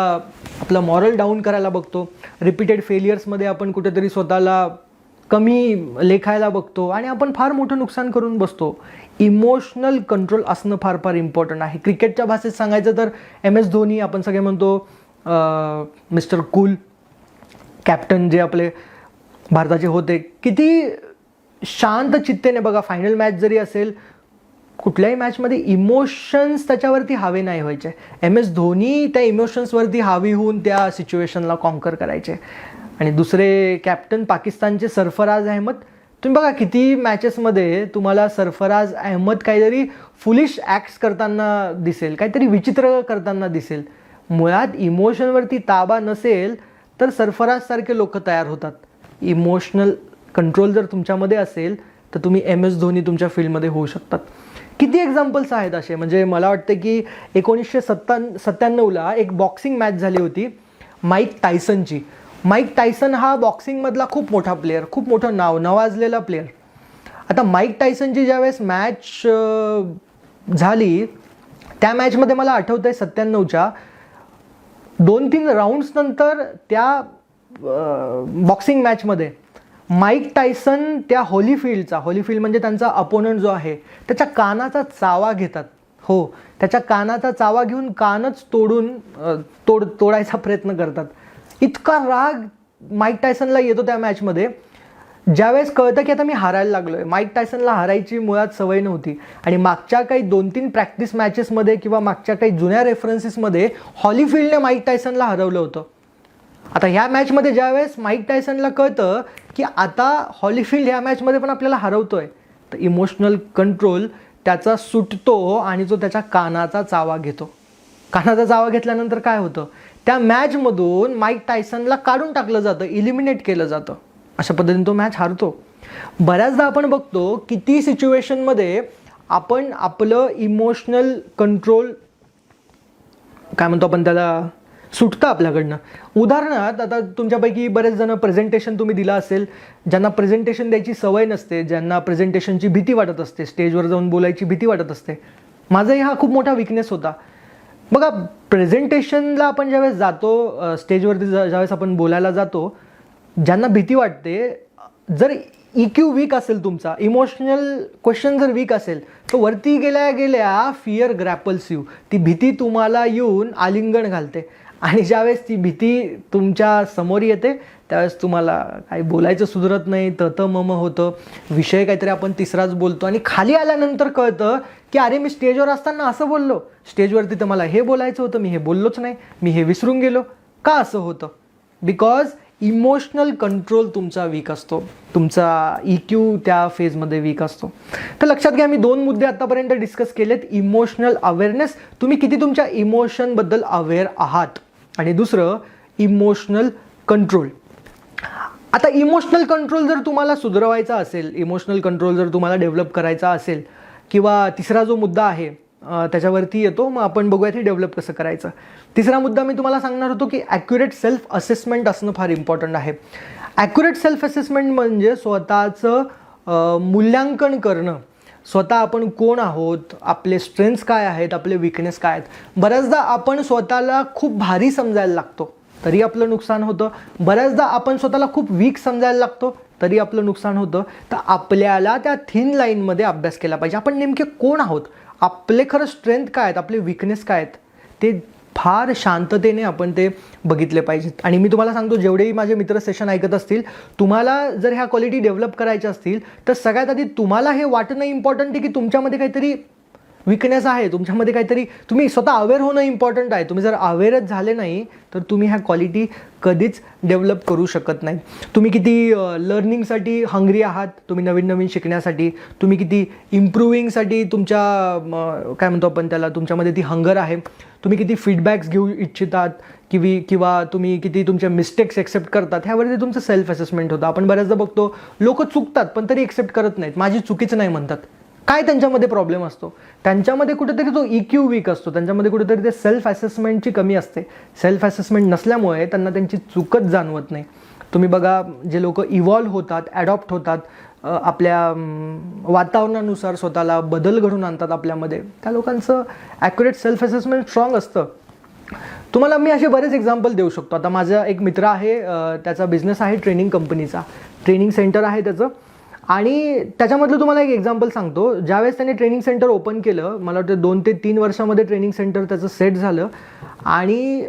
आपलं मॉरल डाऊन करायला बघतो. रिपीटेड फेलियर्समध्ये आपण कुठेतरी स्वतःला कमी लेखायला बघतो आणि आपण फार मोठं नुकसान करून बसतो. इमोशनल कंट्रोल असणं फार फार इम्पॉर्टंट आहे. क्रिकेटच्या भाषेत सांगायचं तर MS धोनी, आपण सगळे म्हणतो मिस्टर कूल कॅप्टन जे आपले भारताचे होते, किती शांत चित्तेने बघा, फायनल मॅच जरी असेल, कुठल्याही मॅचमध्ये इमोशन्स त्याच्यावरती हावे नाही व्हायचे. MS धोनी त्या इमोशन्सवरती हावी होऊन त्या सिच्युएशनला कॉन्कर करायचे. आणि दुसरे कॅप्टन पाकिस्तानचे सरफराज अहमद, तुम्ही बघा किती मॅचेसमध्ये तुम्हाला सरफराज अहमद काहीतरी फुलिश ॲक्ट्स करताना दिसेल, काहीतरी विचित्र करताना दिसेल. मुळात इमोशनवरती ताबा नसेल तर सरफराजसारखे लोक तयार होतात. इमोशनल कंट्रोल जर तुमच्यामध्ये असेल तर तुम्ही MS धोनी तुमच्या फील्डमध्ये होऊ शकतात. किती एक्झाम्पल्स आहेत असे. म्हणजे मला वाटतं की 1997ला एक बॉक्सिंग मॅच झाली होती माईक टायसनची. माईक टायसन हा बॉक्सिंगमधला खूप मोठा प्लेअर, खूप मोठं नाव नवाजलेला प्लेअर. आता माईक टायसनची ज्यावेळेस मॅच झाली, त्या मॅचमध्ये मला आठवतं आहे 97च्या 2-3 राऊंड्स नंतर त्या बॉक्सिंग मॅचमध्ये माईक टायसन त्या होलीफील्ड म्हणजे त्यांचा अपोनंट जो आहे त्याच्या कानाचा चावा घेतात. हो, त्याच्या कानाचा चावा घेऊन कानच तोडायचा प्रयत्न करतात. इतका राग माईक टायसनला येतो त्या मॅचमध्ये. ज्यावेळेस कळतं की आता मी हारायला लागलो आहे. माईक टायसनला हारायची मुळात सवय नव्हती आणि मागच्या काही 2-3 प्रॅक्टिस मॅचेसमध्ये किंवा मागच्या काही जुन्या रेफरन्सेसमध्ये हॉलीफील्डने माईक टायसनला हरवलं होतं. आता ह्या मॅचमध्ये ज्यावेळेस माईक टायसनला कळतं की आता हॉलीफील्ड ह्या मॅचमध्ये पण आपल्याला हरवतोय, तर इमोशनल कंट्रोल त्याचा सुटतो आणि तो त्याच्या कानाचा चावा घेतो. कानाचा चावा घेतल्यानंतर काय होतं, त्या मॅचमधून माईक टायसनला काढून टाकलं जातं, इलिमिनेट केलं जातं. अशा पद्धतीने तो मॅच हारतो. बऱ्याचदा आपण बघतो किती सिच्युएशनमध्ये आपण आपलं इमोशनल कंट्रोल काय म्हणतो आपण त्याला, सुटतं आपल्याकडनं. उदाहरणार्थ आता तुमच्यापैकी बरेच जण प्रेझेंटेशन तुम्ही दिलं असेल, ज्यांना प्रेझेंटेशन द्यायची सवय नसते, ज्यांना प्रेझेंटेशनची भीती वाटत असते, स्टेजवर जाऊन बोलायची भीती वाटत असते. माझाही हा खूप मोठा विकनेस होता. बघा, प्रेझेंटेशनला आपण ज्यावेळेस जातो, स्टेजवरती ज्यावेळेस आपण बोलायला जातो, ज्यांना भीती वाटते, जर EQ वीक असेल, तुमचा इमोशनल क्वेश्चन जर वीक असेल, तर वरती गेल्या गेल्या फिअर ग्रॅपल्स यू, ती भीती तुम्हाला येऊन आलिंगन घालते. आणि ज्यावेळेस ती भीती तुमच्या समोर येते त्यावेळेस तुम्हाला काही बोलायचं सुधरत नाही, मम होतं, विषय काहीतरी आपण तिसराच बोलतो आणि खाली आल्यानंतर कळतं की अरे मी स्टेजवर असताना असं बोललो, स्टेजवरती तर मला हे बोलायचं होतं, मी हे बोललोच नाही, मी हे विसरून गेलो. का असं होतं? बिकॉज इमोशनल कंट्रोल तुमचा वीक असतो, तुमचा EQ त्या फेजमध्ये वीक असतो. तर लक्षात घ्या, मी 2 मुद्दे आतापर्यंत डिस्कस केलेत. इमोशनल अवेअरनेस, तुम्ही किती तुमच्या इमोशनबद्दल अवेअर आहात, आणि दुसरं इमोशनल कंट्रोल. आता इमोशनल कंट्रोल जर तुम्हाला सुधारवायचा असेल, इमोशनल कंट्रोल जर तुम्हाला डेव्हलप करायचा असेल, किंवा तिसरा जो मुद्दा आहे त्याच्यावरती येतो, मग आपण बघूयात हे डेव्हलप कसं करायचं. तिसरा मुद्दा मी तुम्हाला सांगणार होतो की ॲक्युरेट सेल्फ असेसमेंट असणं फार इम्पॉर्टंट आहे. ॲक्युरेट सेल्फ असेसमेंट म्हणजे स्वतःचं मूल्यांकन करणं, स्वतः आपण कोण आहोत, आपले स्ट्रेंथ्स काय आहेत, आपले विकनेस काय आहेत. बऱ्याचदा आपण स्वतःला खूप भारी समजायला लागतो तरी आपलं नुकसान होतं. बऱ्याचदा आपण स्वतःला खूप वीक समजायला लागतो तरी आपलं नुकसान होतं. तर आपल्याला त्या थिन लाईनमध्ये अभ्यास केला पाहिजे. आपण नेमके कोण आहोत, आपले खरं स्ट्रेंथ काय आहेत, आपले विकनेस काय आहेत, ते फार शांततेने आपण ते बघितले पाहिजेत. आणि मी तुम्हाला सांगतो, जेवढेही माझे मित्र सेशन ऐकत असतील, तुम्हाला जर ह्या क्वालिटी डेव्हलप करायच्या असतील तर सगळ्यात आधी तुम्हाला हे वाटणं इम्पॉर्टंट आहे की तुमच्यामध्ये काहीतरी विकनेस आहे, तुमच्यामध्ये काहीतरी, तुम्ही स्वतः अवेअर होणं इम्पॉर्टंट आहे. तुम्ही जर अवेअरच झाले नाही तर तुम्ही ह्या क्वालिटी कधीच डेव्हलप करू शकत नाही. तुम्ही किती लर्निंगसाठी हंग्री आहात, तुम्ही नवीन नवीन शिकण्यासाठी, तुम्ही किती इम्प्रूव्हिंगसाठी तुमच्या काय म्हणतो आपण त्याला, तुमच्यामध्ये ती हंगर आहे, तुम्ही किती फीडबॅक्स घेऊ इच्छितात किंवा तुम्ही किती तुमच्या मिस्टेक्स एक्सेप्ट करतात, ह्यावरती तुमचं सेल्फ असेसमेंट होतं. आपण बऱ्याचदा बघतो लोक चुकतात पण तरी एक्सेप्ट करत नाहीत, माझी चुकीचं नाही म्हणतात. काय त्यांच्यामध्ये प्रॉब्लेम असतो? त्यांच्यामध्ये कुठेतरी तो EQ वीक असतो, त्यांच्यामध्ये कुठेतरी ते सेल्फ असेसमेंटची कमी असते. सेल्फ असेसमेंट नसल्यामुळे त्यांना त्यांची चूकच जाणवत नाही. तुम्ही बघा, जे लोक इव्हॉल्व होतात, ॲडॉप्ट होतात, आपल्या वातावरणानुसार स्वतःला बदल घडून आणतात आपल्यामध्ये, त्या लोकांचं ॲक्युरेट सेल्फ असेसमेंट स्ट्रॉंग असतं. तुम्हाला मी असे बरेच एक्झाम्पल देऊ शकतो. आता माझा एक मित्र आहे, त्याचा बिझनेस आहे ट्रेनिंग कंपनीचा, ट्रेनिंग सेंटर आहे त्याचं. आणि त्याच्यामधलं तुम्हाला एक एक्झाम्पल सांगतो. ज्यावेळेस त्याने ट्रेनिंग सेंटर ओपन केलं, मला वाटतं 2 ते 3 वर्षामध्ये ट्रेनिंग सेंटर त्याचं सेट झालं. आणि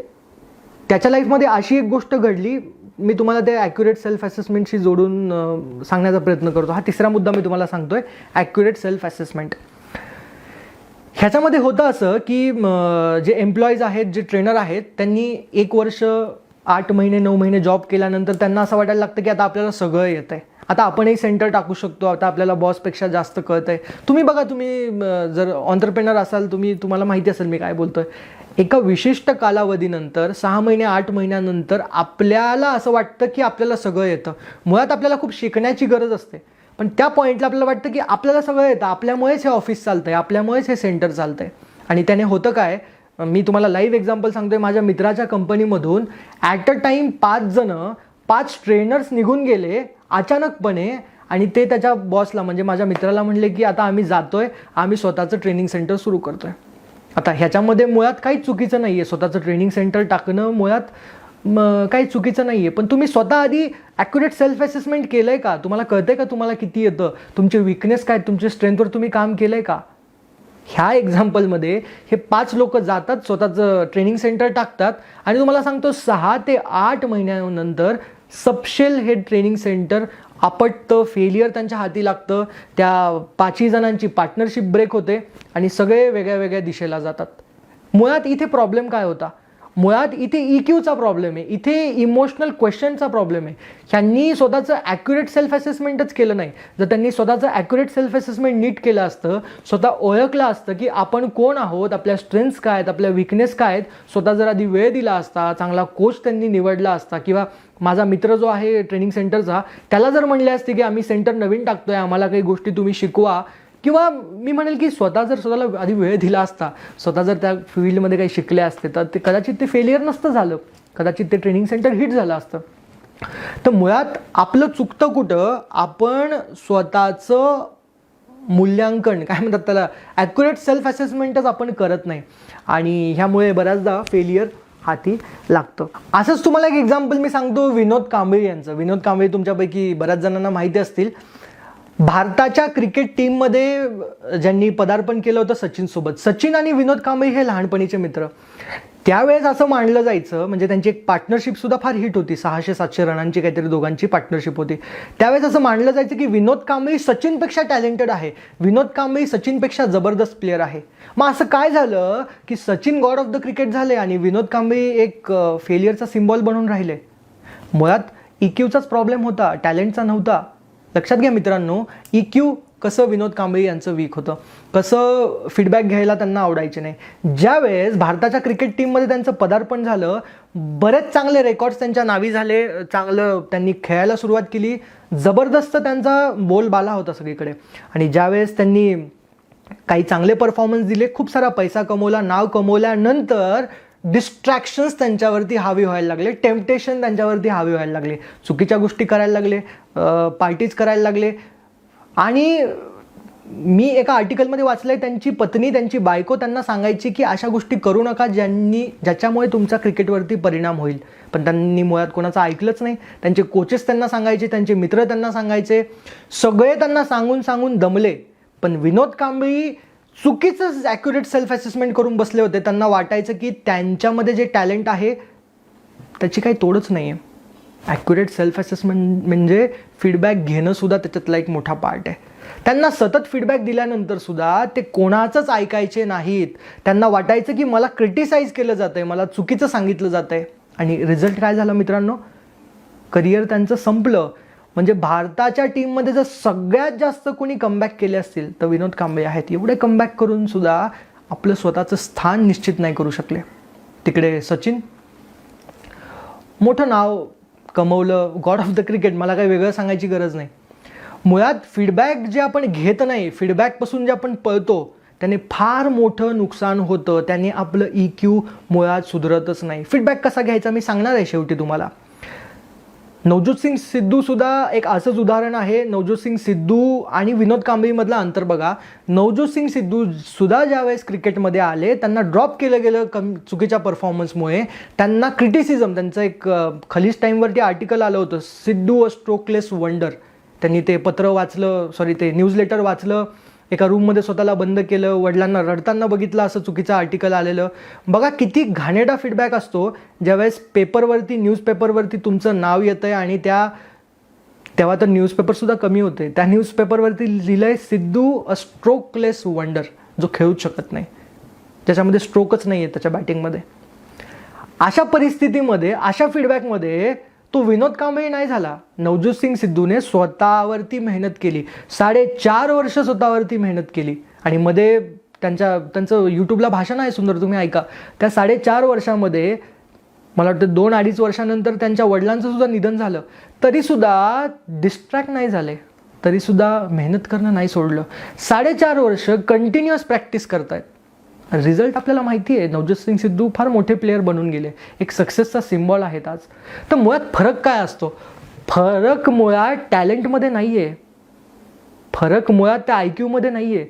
त्याच्या लाईफमध्ये अशी एक गोष्ट घडली, मी तुम्हाला ते ॲक्युरेट सेल्फ असेसमेंटशी जोडून सांगण्याचा प्रयत्न करतो. हा तिसरा मुद्दा मी तुम्हाला सांगतोय, ॲक्युरेट सेल्फ असेसमेंट. ह्याच्यामध्ये होतं असं की जे एम्प्लॉईज आहेत, जे ट्रेनर आहेत, त्यांनी 1 वर्ष 8 महिने 9 महिने जॉब केल्यानंतर त्यांना असं वाटायला लागतं की आता आपल्याला सगळं येतं आहे, आता आपणही सेंटर टाकू शकतो, आता आपल्याला बॉसपेक्षा जास्त कळतं आहे. तुम्ही बघा, तुम्ही जर ऑन्टरप्रेनर असाल, तुम्हाला माहिती असेल मी काय बोलतोय. एका विशिष्ट कालावधीनंतर 6 महिने 8 महिन्यानंतर आपल्याला असं वाटतं की आपल्याला सगळं येतं. मुळात आपल्याला खूप शिकण्याची गरज असते, पण त्या पॉईंटला आपल्याला वाटतं की आपल्याला सगळं येतं, आपल्यामुळेच हे ऑफिस चालतं आहे, आपल्यामुळेच हे सेंटर चालतं आहे. आणि त्याने होतं काय, मी तुम्हाला लाईव्ह एक्झाम्पल सांगतोय. माझ्या मित्राच्या कंपनीमधून ॲट अ टाईम 5 ट्रेनर्स निघून गेले अचानकपणे. आणि ते त्याच्या बॉसला, म्हणजे माझ्या मित्राला म्हणले की आता आम्ही जातोय, आम्ही स्वतःचं ट्रेनिंग सेंटर सुरू करतोय. आता ह्याच्यामध्ये मुळात काहीच चुकीचं नाही आहे, स्वतःचं ट्रेनिंग सेंटर टाकणं मुळात काही चुकीचं नाही आहे. पण तुम्ही स्वतः आधी ॲक्युरेट सेल्फ असेसमेंट केलं आहे का? तुम्हाला कळतं आहे का तुम्हाला किती येतं, तुमचे विकनेस काय, तुमच्या स्ट्रेंथवर तुम्ही काम केलं आहे का? ह्या एक्झाम्पलमध्ये हे 5 लोक जातात, स्वतःचं ट्रेनिंग सेंटर टाकतात आणि तुम्हाला सांगतो 6 ते 8 महिन्यानंतर सपशेल हे ट्रेनिंग सेंटर आपटतं, फेलियर त्यांच्या हाती लागतं. त्या 5ही जणांची पार्टनरशिप ब्रेक होते आणि सगळे वेगळ्या वेगळ्या दिशेला जातात. मुळात इथे प्रॉब्लेम काय होता? मुळात इथे EQचा प्रॉब्लेम आहे, इथे इमोशनल क्वेश्चनचा प्रॉब्लेम आहे. ह्यांनी स्वतःचं ॲक्युरेट सेल्फ असेसमेंटच केलं नाही. जर त्यांनी स्वतःचं ॲक्युरेट सेल्फ असेसमेंट नीट केलं असतं, स्वतः ओळखलं असतं की आपण कोण आहोत, आपल्या स्ट्रेंथ्स काय आहेत, आपल्या विकनेस काय आहेत, स्वतः जर आधी वेळ दिला असता, चांगला कोच त्यांनी निवडला असता, किंवा माझा मित्र जो आहे ट्रेनिंग सेंटरचा, त्याला जर म्हणले असते की आम्ही सेंटर नवीन टाकतोय, आम्हाला काही गोष्टी तुम्ही शिकवा, किंवा मी म्हणेल की स्वतःला आधी वेळ दिला असता, स्वतः जर त्या फील्डमध्ये काही शिकले असते तर ते कदाचित ते फेलियर नसतं झालं, कदाचित ते ट्रेनिंग सेंटर हिट झालं असतं. तर मुळात आपलं चुकतं कुठं? आपण स्वतःचं मूल्यांकन, काय म्हणतात त्याला, ॲक्युरेट सेल्फ असेसमेंटच आपण करत नाही आणि ह्यामुळे बऱ्याचदा फेलियर हाती लागतं. असंच तुम्हाला एक एक्झाम्पल मी सांगतो विनोद कांबळे यांचं. विनोद कांबळे तुमच्यापैकी बऱ्याच जणांना माहिती असतील. भारताच्या क्रिकेट टीममध्ये ज्यांनी पदार्पण केलं होतं सचिनसोबत. सचिन आणि विनोद कांबळे हे लहानपणीचे मित्र. त्यावेळेस असं मानलं जायचं, म्हणजे त्यांची एक पार्टनरशिपसुद्धा फार हिट होती, 600-700 रनांची काहीतरी दोघांची पार्टनरशिप होती. त्यावेळेस असं मानलं जायचं की विनोद कांबळे सचिनपेक्षा टॅलेंटेड आहे, विनोद कांबळे सचिनपेक्षा जबरदस्त प्लेअर आहे. मग असं काय झालं की Sachin God of the cricket झाले आणि विनोद कांबळे एक फेलियरचा सिम्बॉल बनून राहिले? मुळात EQचाच प्रॉब्लेम होता, टॅलेंटचा नव्हता. लक्षात घ्या मित्रांनो, EQ कसं विनोद कांबळे यांचं वीक होतं, कसं फीडबॅक घ्यायला त्यांना आवडायचे नाही. ज्यावेळेस भारताच्या क्रिकेट टीममध्ये त्यांचं पदार्पण झालं, बरेच चांगले रेकॉर्ड्स त्यांच्या नावी झाले, चांगलं त्यांनी खेळायला सुरुवात केली, जबरदस्त त्यांचा बोलबाला होता सगळीकडे. आणि ज्यावेळेस त्यांनी काही चांगले परफॉर्मन्स दिले, खूप सारा पैसा कमवला, नाव कमवल्यानंतर डिस्ट्रॅक्शन्स त्यांच्यावरती हावी व्हायला लागले, टेम्पटेशन त्यांच्यावरती हावी व्हायला लागले, चुकीच्या गोष्टी करायला लागले, पार्टीज करायला लागले. आणि मी एका आर्टिकलमध्ये वाचलंय, त्यांची पत्नी, त्यांची बायको त्यांना सांगायची की अशा गोष्टी करू नका ज्याच्यामुळे तुमचा क्रिकेटवरती परिणाम होईल. पण त्यांनी मुळात कोणाचं ऐकलंच नाही. त्यांचे कोचेस त्यांना सांगायचे, त्यांचे मित्र त्यांना सांगायचे, सगळे त्यांना सांगून दमले. पण विनोद कांबळे चुकीचं ॲक्युरेट सेल्फ असेसमेंट करून बसले होते. त्यांना वाटायचं की त्यांच्यामध्ये जे टॅलेंट आहे त्याची काही तोडच नाही आहे. ॲक्युरेट सेल्फ असेसमेंट म्हणजे फीडबॅक घेणंसुद्धा त्याच्यातला एक मोठा पार्ट आहे. त्यांना सतत फीडबॅक दिल्यानंतरसुद्धा ते कोणाचंच ऐकायचे नाहीत. त्यांना वाटायचं की मला क्रिटिसाइज केलं जातं आहे, मला चुकीचं सांगितलं जातं आहे. आणि रिझल्ट काय झाला मित्रांनो? करिअर त्यांचं संपलं. म्हणजे भारताच्या टीममध्ये जर सगळ्यात जास्त कोणी कमबॅक केले असतील तर विनोद कांबळे आहेत. एवढे कमबॅक करून सुद्धा आपलं स्वतःचं स्थान निश्चित नाही करू शकले. तिकडे सचिन मोठं नाव कमवलं, गॉड ऑफ द क्रिकेट, मला काही वेगळं सांगायची गरज नाही. मुळात फीडबॅक जे आपण घेत नाही, फीडबॅकपासून जे आपण पळतो त्याने फार मोठं नुकसान होतं. त्याने आपलं EQ मुळात सुधारतच नाही. फीडबॅक कसा घ्यायचा मी सांगणार आहे शेवटी तुम्हाला. नवज्योत सिंग सिद्धू सुद्धा एक असंच उदाहरण आहे. नवज्योत सिंग सिद्धू आणि विनोद कांबळीमधलं अंतर बघा. नवज्योत सिंग सिद्धू सुद्धा ज्यावेळेस क्रिकेटमध्ये आले त्यांना ड्रॉप केलं गेलं चुकीच्या परफॉर्मन्समुळे. त्यांना क्रिटिसिझम, त्यांचं एक खलीज टाईमवरती आर्टिकल आलं होतं, सिद्धू अ स्ट्रोकलेस वंडर. त्यांनी ते पत्र वाचलं, ते न्यूजलेटर वाचलं, एका रूममध्ये स्वतःला बंद केलं, वडिलांना रडताना बघितलं, असं चुकीचं आर्टिकल आलेलं. बघा किती घाणेरडा फीडबॅक असतो ज्यावेळेस पेपरवरती, न्यूजपेपरवरती तुमचं नाव येतं आहे आणि तेव्हा तर न्यूजपेपरसुद्धा कमी होते. त्या न्यूजपेपरवरती लिहिलं आहे सिद्धू अ स्ट्रोकलेस वंडर, जो खेळूच शकत नाही, ज्याच्यामध्ये स्ट्रोकच नाही आहे त्याच्या बॅटिंगमध्ये. अशा परिस्थितीमध्ये, अशा फीडबॅकमध्ये तो विनोद कांबळे नाही झाला. नवज्योत सिंग सिद्धूने स्वतःवरती मेहनत केली, 4.5 वर्ष स्वतःवरती मेहनत केली. आणि मध्ये त्यांचं यूट्यूबला भाषण आहे सुंदर, तुम्ही ऐका. त्या 4.5 वर्षामध्ये मला वाटतं 2-2.5 वर्षानंतर त्यांच्या वडिलांचं सुद्धा निधन झालं. तरीसुद्धा डिस्ट्रॅक्ट नाही झाले, तरीसुद्धा मेहनत करणं नाही सोडलं. 4.5 वर्ष कंटिन्युअस प्रॅक्टिस करतायत. रिझल्ट आपल्याला माहिती आहे. नवज्योत सिंग सिद्धू फार मोठे प्लेयर बनून गेले, एक सक्सेसचा सिम्बॉल आहेत आज. तर मुळात फरक काय असतो? फरक मुळात टॅलेंटमध्ये नाही आहे, फरक मुळात त्या IQमध्ये नाही आहे.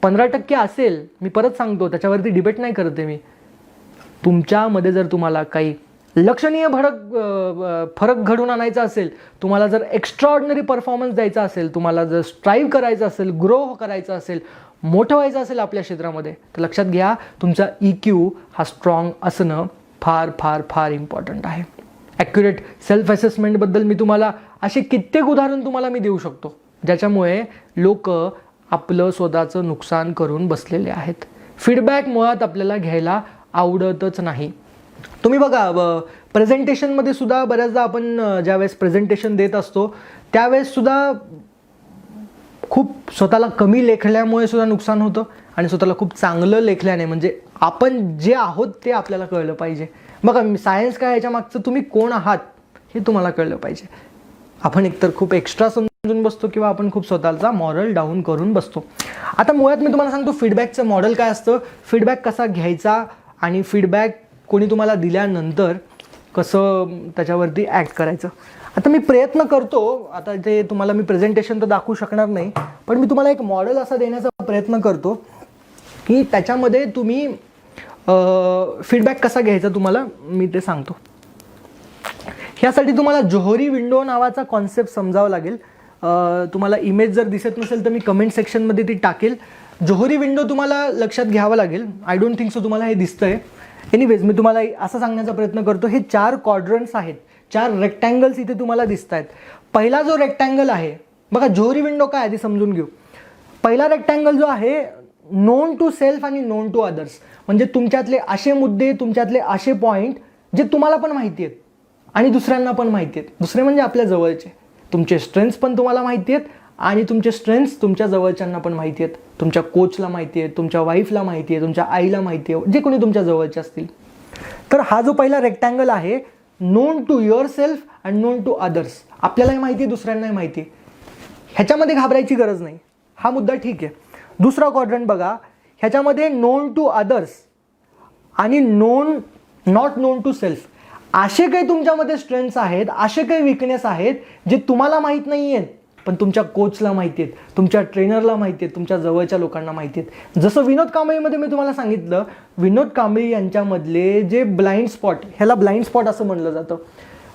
15% असेल, मी परत सांगतो, त्याच्यावरती डिबेट नाही करते मी. तुमच्यामध्ये जर तुम्हाला काही लक्षणीय फरक घडून आणायचा असेल, तुम्हाला जर एक्स्ट्राऑर्डिनरी परफॉर्मन्स द्यायचा असेल, तुम्हाला जर स्ट्राईव्ह करायचं असेल, ग्रो करायचं असेल, मोठं व्हायचं असेल आपल्या क्षेत्रामध्ये, तर लक्षात घ्या तुमचा EQ हा स्ट्रॉंग असणं फार फार फार इम्पॉर्टंट आहे. ॲक्युरेट सेल्फ असेसमेंटबद्दल मी तुम्हाला असे कित्येक उदाहरण तुम्हाला मी देऊ शकतो ज्याच्यामुळे लोक आपलं स्वतःचं नुकसान करून बसलेले आहेत. फीडबॅक मुळात आपल्याला घ्यायला आवडतच नाही. तुम्ही बघा प्रेझेंटेशनमध्ये सुद्धा बऱ्याचदा आपण ज्यावेळेस प्रेझेंटेशन देत असतो त्यावेळेस सुद्धा खूप स्वतःला कमी लेखल्यामुळे सुद्धा नुकसान होतं आणि स्वतःला खूप चांगलं लेखल्याने, म्हणजे आपण जे आहोत ते आपल्याला कळलं पाहिजे. बघा सायन्स काय, याच्या मागचं तुम्ही कोण आहात हे तुम्हाला कळलं पाहिजे. आपण एकतर खूप एक्स्ट्रा समजून बसतो किंवा आपण खूप स्वतःचा मॉरल डाऊन करून बसतो. आता मुळात मी तुम्हाला सांगतो फीडबॅकचं मॉडेल काय असतं, फीडबॅक कसा घ्यायचा आणि फीडबॅक कोणी तुम्हाला दिल्यानंतर कसं त्याच्यावरती ॲक्ट करायचं. आता मी प्रयत्न करतो, आता ते तुम्हाला मी प्रेझेंटेशन तर दाखवू शकणार नाही, पण मी तुम्हाला एक मॉडेल असा देण्याचा प्रयत्न करतो की त्याच्यामध्ये तुम्ही फीडबॅक कसा घ्यायचा तुम्हाला मी ते सांगतो. ह्यासाठी तुम्हाला जोहरी विंडो नावाचा कॉन्सेप्ट समजावा लागेल. तुम्हाला इमेज जर दिसत नसेल तर मी कमेंट सेक्शनमध्ये ती टाकेल. जोहरी विंडो तुम्हाला लक्षात घ्यावं लागेल. आय डोंट थिंक सो तुम्हाला हे दिसतंय. एनिवेज मी तुम्हाला असं सांगण्याचा प्रयत्न करतो, हे 4 क्वाड्रंट्स आहेत, 4 रेक्टँगल्स इथे तुम्हाला दिसत आहेत. पहिला जो रेक्टँगल आहे बघा, जोहरी विंडो काय आहे ते समजून घेऊ. पहिला रेक्टँगल जो आहे नोन टू सेल्फ आणि नोन टू अदर्स, म्हणजे तुमच्यातले असे मुद्दे, तुमच्यातले असे पॉईंट जे तुम्हाला पण माहिती आहेत आणि दुसऱ्यांना पण माहिती आहेत. दुसरे म्हणजे आपल्या जवळचे. तुमचे स्ट्रेंथ्स पण तुम्हाला माहिती आहेत आणि तुमचे स्ट्रेंथ्स तुमच्या जवळच्यांना पण माहिती आहेत. तुमच्या कोचला माहिती आहे, तुमच्या वाईफला माहिती आहे, तुमच्या आईला माहिती आहे, जे कोणी तुमच्या जवळचे असतील. तर हा जो पहिला रेक्टँगल आहे known to yourself and known to others, आपल्यालाही माहिती आहे, दुसऱ्यांनाही माहिती आहे. ह्याच्यामध्ये घाबरायची गरज नाही, हा मुद्दा ठीक आहे. दुसरा क्वाड्रंट बघा, ह्याच्यामध्ये नोन टू अदर्स आणि नॉट नोन टू सेल्फ, असे काही तुमच्यामध्ये स्ट्रेंथ्स आहेत, असे काही विकनेस आहेत जे तुम्हाला माहीत नाही आहेत पण तुमच्या कोचला माहिती आहेत, तुमच्या ट्रेनरला माहिती आहेत, तुमच्या जवळच्या लोकांना माहिती आहेत. जसं विनोद कांबळीमध्ये मी तुम्हाला सांगितलं, विनोद कांबळी यांच्यामधले जे ब्लाइंड स्पॉट, ह्याला ब्लाइंड स्पॉट असं म्हणलं जातं.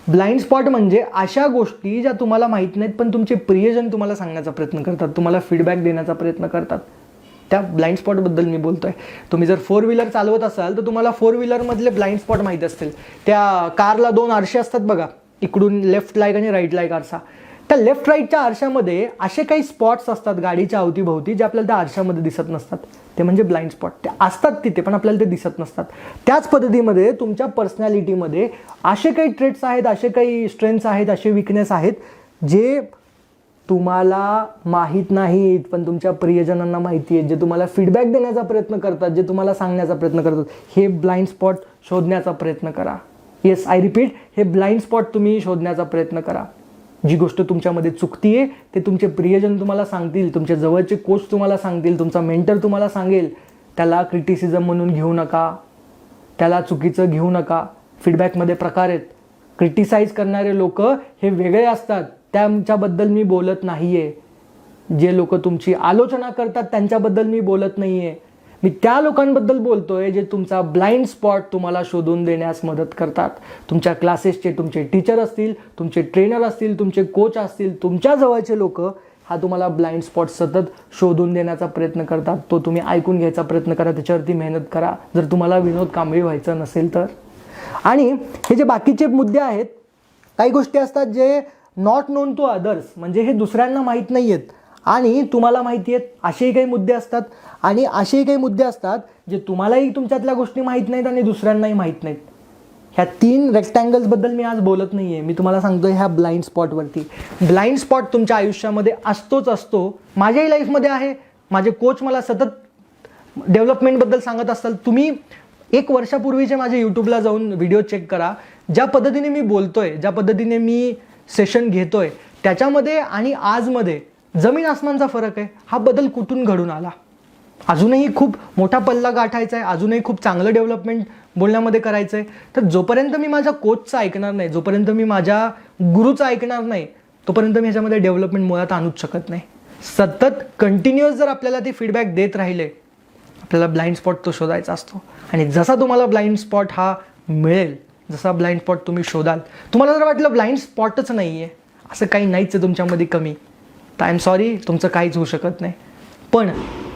ब्लाइंड स्पॉट म्हणजे अशा गोष्टी ज्या तुम्हाला माहीत नाहीत पण तुमचे प्रियजन तुम्हाला सांगण्याचा प्रयत्न करतात, तुम्हाला फीडबॅक देण्याचा प्रयत्न करतात. त्या ब्लाइंड स्पॉटबद्दल मी बोलतो आहे. तुम्ही जर 4 व्हीलर चालवत असाल तर तुम्हाला 4 व्हीलरमधले ब्लाइंड स्पॉट माहीत असतील. त्या कारला 2 आरसे असतात बघा, इकडून लेफ्ट लाईक आणि राईट लाईक आरसा. त्या लेफ्ट राईटच्या आरशामध्ये असे काही स्पॉट्स असतात गाडीच्या अवतीभोवती जे आपल्याला त्या आरशामध्ये दिसत नसतात. ते म्हणजे ब्लाइंड स्पॉट. ते असतात तिथे पण आपल्याला ते दिसत नसतात. त्याच पद्धतीमध्ये तुमच्या पर्सनॅलिटीमध्ये असे काही ट्रेट्स आहेत, असे काही स्ट्रेंथ्स आहेत, असे विकनेस आहेत जे तुम्हाला माहीत नाहीत पण तुमच्या प्रियजनांना माहिती आहेत, जे तुम्हाला फीडबॅक देण्याचा प्रयत्न करतात, जे तुम्हाला सांगण्याचा प्रयत्न करतात. हे ब्लाइंड स्पॉट शोधण्याचा प्रयत्न करा. येस, आय रिपीट, हे ब्लाइंड स्पॉट तुम्ही शोधण्याचा प्रयत्न करा. जी गोष्ट तुमच्यामध्ये चुकतीये ते तुमचे प्रियजन तुम्हाला सांगतील, तुमचे जवळचे कोच तुम्हाला सांगतील, तुमचा मेंटर तुम्हाला सांगेल. त्याला क्रिटिसिझम म्हणून घेऊ नका, त्याला चुकीचं घेऊ नका. फीडबॅकमध्ये प्रकार आहेत. क्रिटिसाइज करणारे लोक हे वेगळे असतात, त्यांच्याबद्दल मी बोलत नाही आहे. जे लोक तुमची आलोचना करतात त्यांच्याबद्दल मी बोलत नाही आहे. मी त्या लोकांबद्दल बोलतोय जे तुमचा ब्लाइंड स्पॉट तुम्हाला शोधून देण्यास मदत करतात. तुमच्या क्लासेसचे तुमचे टीचर असतील, तुमचे ट्रेनर असतील, तुमचे कोच असतील, तुमच्या जवळचे लोक हा तुम्हाला ब्लाइंड स्पॉट सतत शोधून देण्याचा प्रयत्न करतात. तो तुम्ही ऐकून घ्यायचा प्रयत्न करा, त्याच्यावरती मेहनत करा जर तुम्हाला विनोद कांबळी व्हायचं नसेल तर. आणि हे जे बाकीचे मुद्दे आहेत, काही गोष्टी असतात जे नॉट नोन टू अदर्स, म्हणजे हे दुसऱ्यांना माहीत नाही आहेत आणि तुम्हाला माहिती आहेत. असेही काही मुद्दे असतात आणि असेही काही मुद्दे असतात जे तुम्हालाही तुमच्यातल्या गोष्टी माहीत नाहीत आणि दुसऱ्यांनाही माहीत नाहीत. ह्या 3 रेक्टँगल्सबद्दल मी आज बोलत नाही आहे. मी तुम्हाला सांगतोय ह्या ब्लाइंड स्पॉटवरती. ब्लाइंड स्पॉट तुमच्या आयुष्यामध्ये असतोच असतो. माझ्याही लाईफमध्ये आहे. माझे कोच मला सतत डेव्हलपमेंटबद्दल सांगत असतात. तुम्ही 1 वर्षापूर्वीचे माझे यूट्यूबला जाऊन व्हिडिओ चेक करा. ज्या पद्धतीने मी बोलतोय, ज्या पद्धतीने मी सेशन घेतोय, त्याच्यामध्ये आणि आजमध्ये जमीन आसमानचा फरक आहे. हा बदल कुठून घडून आला? अजूनही खूप मोठा पल्ला गाठायचा आहे, अजूनही खूप चांगलं डेव्हलपमेंट बोलण्यामध्ये करायचं आहे. तर जोपर्यंत मी माझ्या कोचचं ऐकणार नाही, जोपर्यंत मी माझ्या गुरुचं ऐकणार नाही, तोपर्यंत मी ह्याच्यामध्ये डेव्हलपमेंट मुळात आणूच शकत नाही. सतत कंटिन्युअस जर आपल्याला ते फीडबॅक देत राहिले, आपल्याला ब्लाइंड स्पॉट तो शोधायचा असतो. आणि जसा तुम्हाला ब्लाइंड स्पॉट हा मिळेल, जसा ब्लाइंड स्पॉट तुम्ही शोधाल, तुम्हाला जर वाटलं ब्लाइंड स्पॉटच नाही आहे, असं काही नाहीच आहे तुमच्यामध्ये कमी, तर आय एम सॉरी, तुमचं काहीच होऊ शकत नाही. पण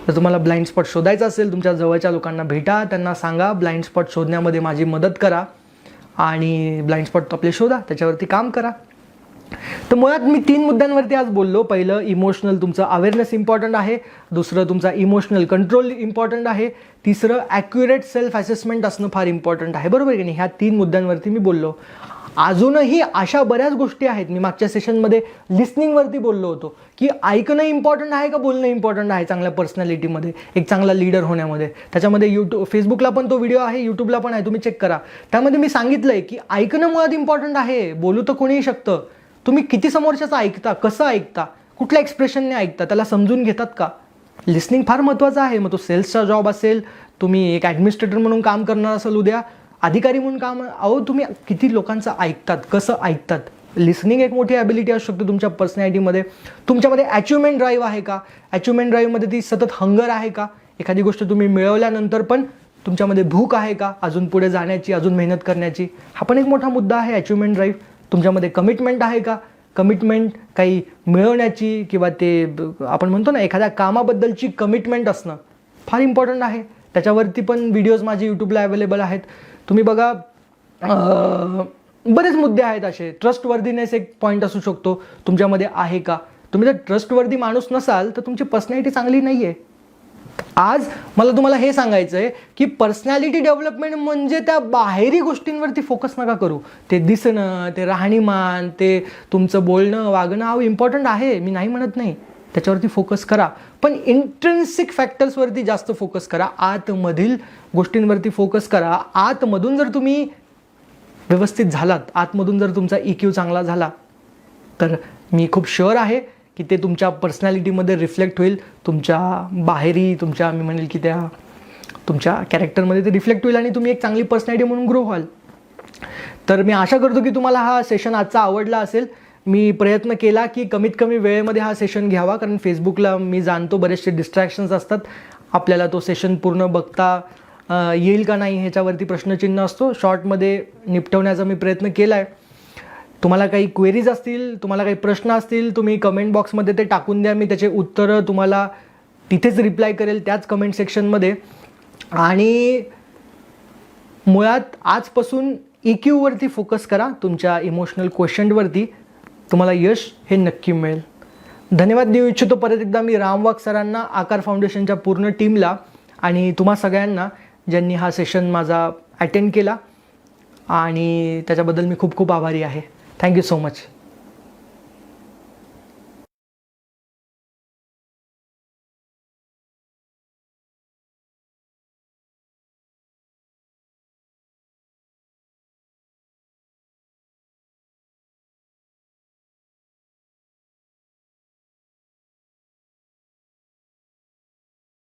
जर तुम्हाला ब्लाइंड स्पॉट शोधायचा असेल, तुमच्या जवळच्या लोकांना भेटा, त्यांना सांगा ब्लाइंड स्पॉट शोधण्यामध्ये माझी मदत करा आणि ब्लाइंड स्पॉट आपले शोधा, त्याच्यावरती काम करा. तर मुळात मी 3 मुद्द्यांवरती आज बोललो. पहिलं, इमोशनल तुमचं अवेअरनेस इम्पॉर्टंट आहे. दुसरं, तुमचा इमोशनल कंट्रोल इम्पॉर्टंट आहे. तिसरं, ॲक्युरेट सेल्फ असेसमेंट असणं फार इम्पॉर्टंट आहे. बरोबर की नाही? ह्या 3 मुद्द्यांवरती मी बोललो. अजूनही अशा बऱ्याच गोष्टी आहेत. मी मागच्या सेशनमध्ये लिस्निंगवरती बोललो होतो की ऐकणं इम्पॉर्टंट आहे का बोलणं इम्पॉर्टंट आहे चांगल्या पर्सनॅलिटीमध्ये, एक चांगला लीडर होण्यामध्ये. त्याच्यामध्ये फेसबुकला पण तो व्हिडिओ आहे, यूट्यूबला पण आहे, तुम्ही चेक करा. त्यामध्ये मी सांगितलं आहे की ऐकणं मुळात इम्पॉर्टंट आहे. बोलू तर कोणीही शकतं. तुम्ही किती समोरच्याचं ऐकता, कसं ऐकता, कुठल्या एक्सप्रेशनने ऐकता, त्याला समजून घेतात का? लिस्निंग फार महत्त्वाचं आहे. मग तो सेल्सचा जॉब असेल, तुम्ही एक ॲडमिनिस्ट्रेटर म्हणून काम करणार असाल, उद्या अधिकारी म्हणून काम, तुम्ही किती लोकांचं ऐकतात, कसं ऐकतात. लिसनिंग एक मोठी ॲबिलिटी असू शकते तुमच्या पर्सनॅलिटीमध्ये. तुमच्यामध्ये अचिव्हमेंट ड्राईव्ह आहे का? अचिव्हमेंट ड्राईव्हमध्ये ती सतत हंगर आहे का? एखादी गोष्ट तुम्ही मिळवल्यानंतर पण तुमच्यामध्ये भूक आहे का अजून पुढे जाण्याची, अजून मेहनत करण्याची? हा पण एक मोठा मुद्दा आहे, अचिव्हमेंट ड्राईव्ह. तुमच्यामध्ये कमिटमेंट आहे का? कमिटमेंट काही मिळवण्याची किंवा ते आपण म्हणतो ना एखाद्या कामाबद्दलची कमिटमेंट असणं फार इम्पॉर्टंट आहे. त्याच्यावरती पण व्हिडिओज माझे यूट्यूबला अवेलेबल आहेत, तुम्ही बघा. बरेच मुद्दे आहेत असे. ट्रस्टवर्दीनेस एक पॉईंट असू शकतो, तुमच्यामध्ये आहे का? तुम्ही जर ट्रस्टवर्दी माणूस नसाल तर तुमची पर्सनॅलिटी चांगली नाही आहे. आज मला तुम्हाला हे सांगायचं आहे की पर्सनॅलिटी डेव्हलपमेंट म्हणजे त्या बाहेरी गोष्टींवरती फोकस नका करू. ते दिसणं, ते राहणीमान, ते तुमचं बोलणं वागणं इम्पॉर्टंट आहे, मी नाही म्हणत नाही, त्याच्यावरती फोकस करा. पण इंट्रिन्सिक फॅक्टर्सवरती जास्त फोकस करा, आतमधील गोष्टींवरती फोकस करा. आतमधून जर तुम्ही व्यवस्थित झालात, आतमधून जर तुमचा EQ चांगला झाला, तर मी खूप शुअर आहे की ते तुमच्या पर्सनॅलिटीमध्ये रिफ्लेक्ट होईल. तुमच्या बाहेरी, तुमच्या मी म्हणेल की त्या तुमच्या कॅरेक्टरमध्ये ते रिफ्लेक्ट होईल आणि तुम्ही एक चांगली पर्सनॅलिटी म्हणून ग्रो व्हाल. तर मी आशा करतो की तुम्हाला हा सेशन आजचा आवडला असेल. मी प्रयत्न केला की कमीत कमी वेळेमध्ये हा सेशन घ्यावा, कारण फेसबुकला मी जाणतो बरेचसे डिस्ट्रॅक्शन्स असतात. आपल्याला तो सेशन पूर्ण बघता येईल का नाही ह्याच्यावरती प्रश्नचिन्ह असतो. शॉर्टमध्ये निपटवण्याचा मी प्रयत्न केला आहे. तुम्हाला काही क्वेरीज असतील, तुम्हाला काही प्रश्न असतील, तुम्ही कमेंट बॉक्समध्ये ते टाकून द्या. मी त्याचे उत्तरं तुम्हाला तिथेच रिप्लाय करेल, त्याच कमेंट सेक्शनमध्ये. आणि मुळात आजपासून EQ फोकस करा, तुमच्या इमोशनल क्वेश्चनवरती. तुम्हाला यश हे नक्की मिळेल. धन्यवाद देऊ इच्छितो परत एकदा मी राम वाघ सरांना, आकार फाउंडेशनच्या पूर्ण टीमला आणि तुम्हा सगळ्यांना ज्यांनी हा सेशन माझा अटेंड केला, आणि त्याच्याबद्दल मी खूप खूप आभारी आहे. Thank you so much.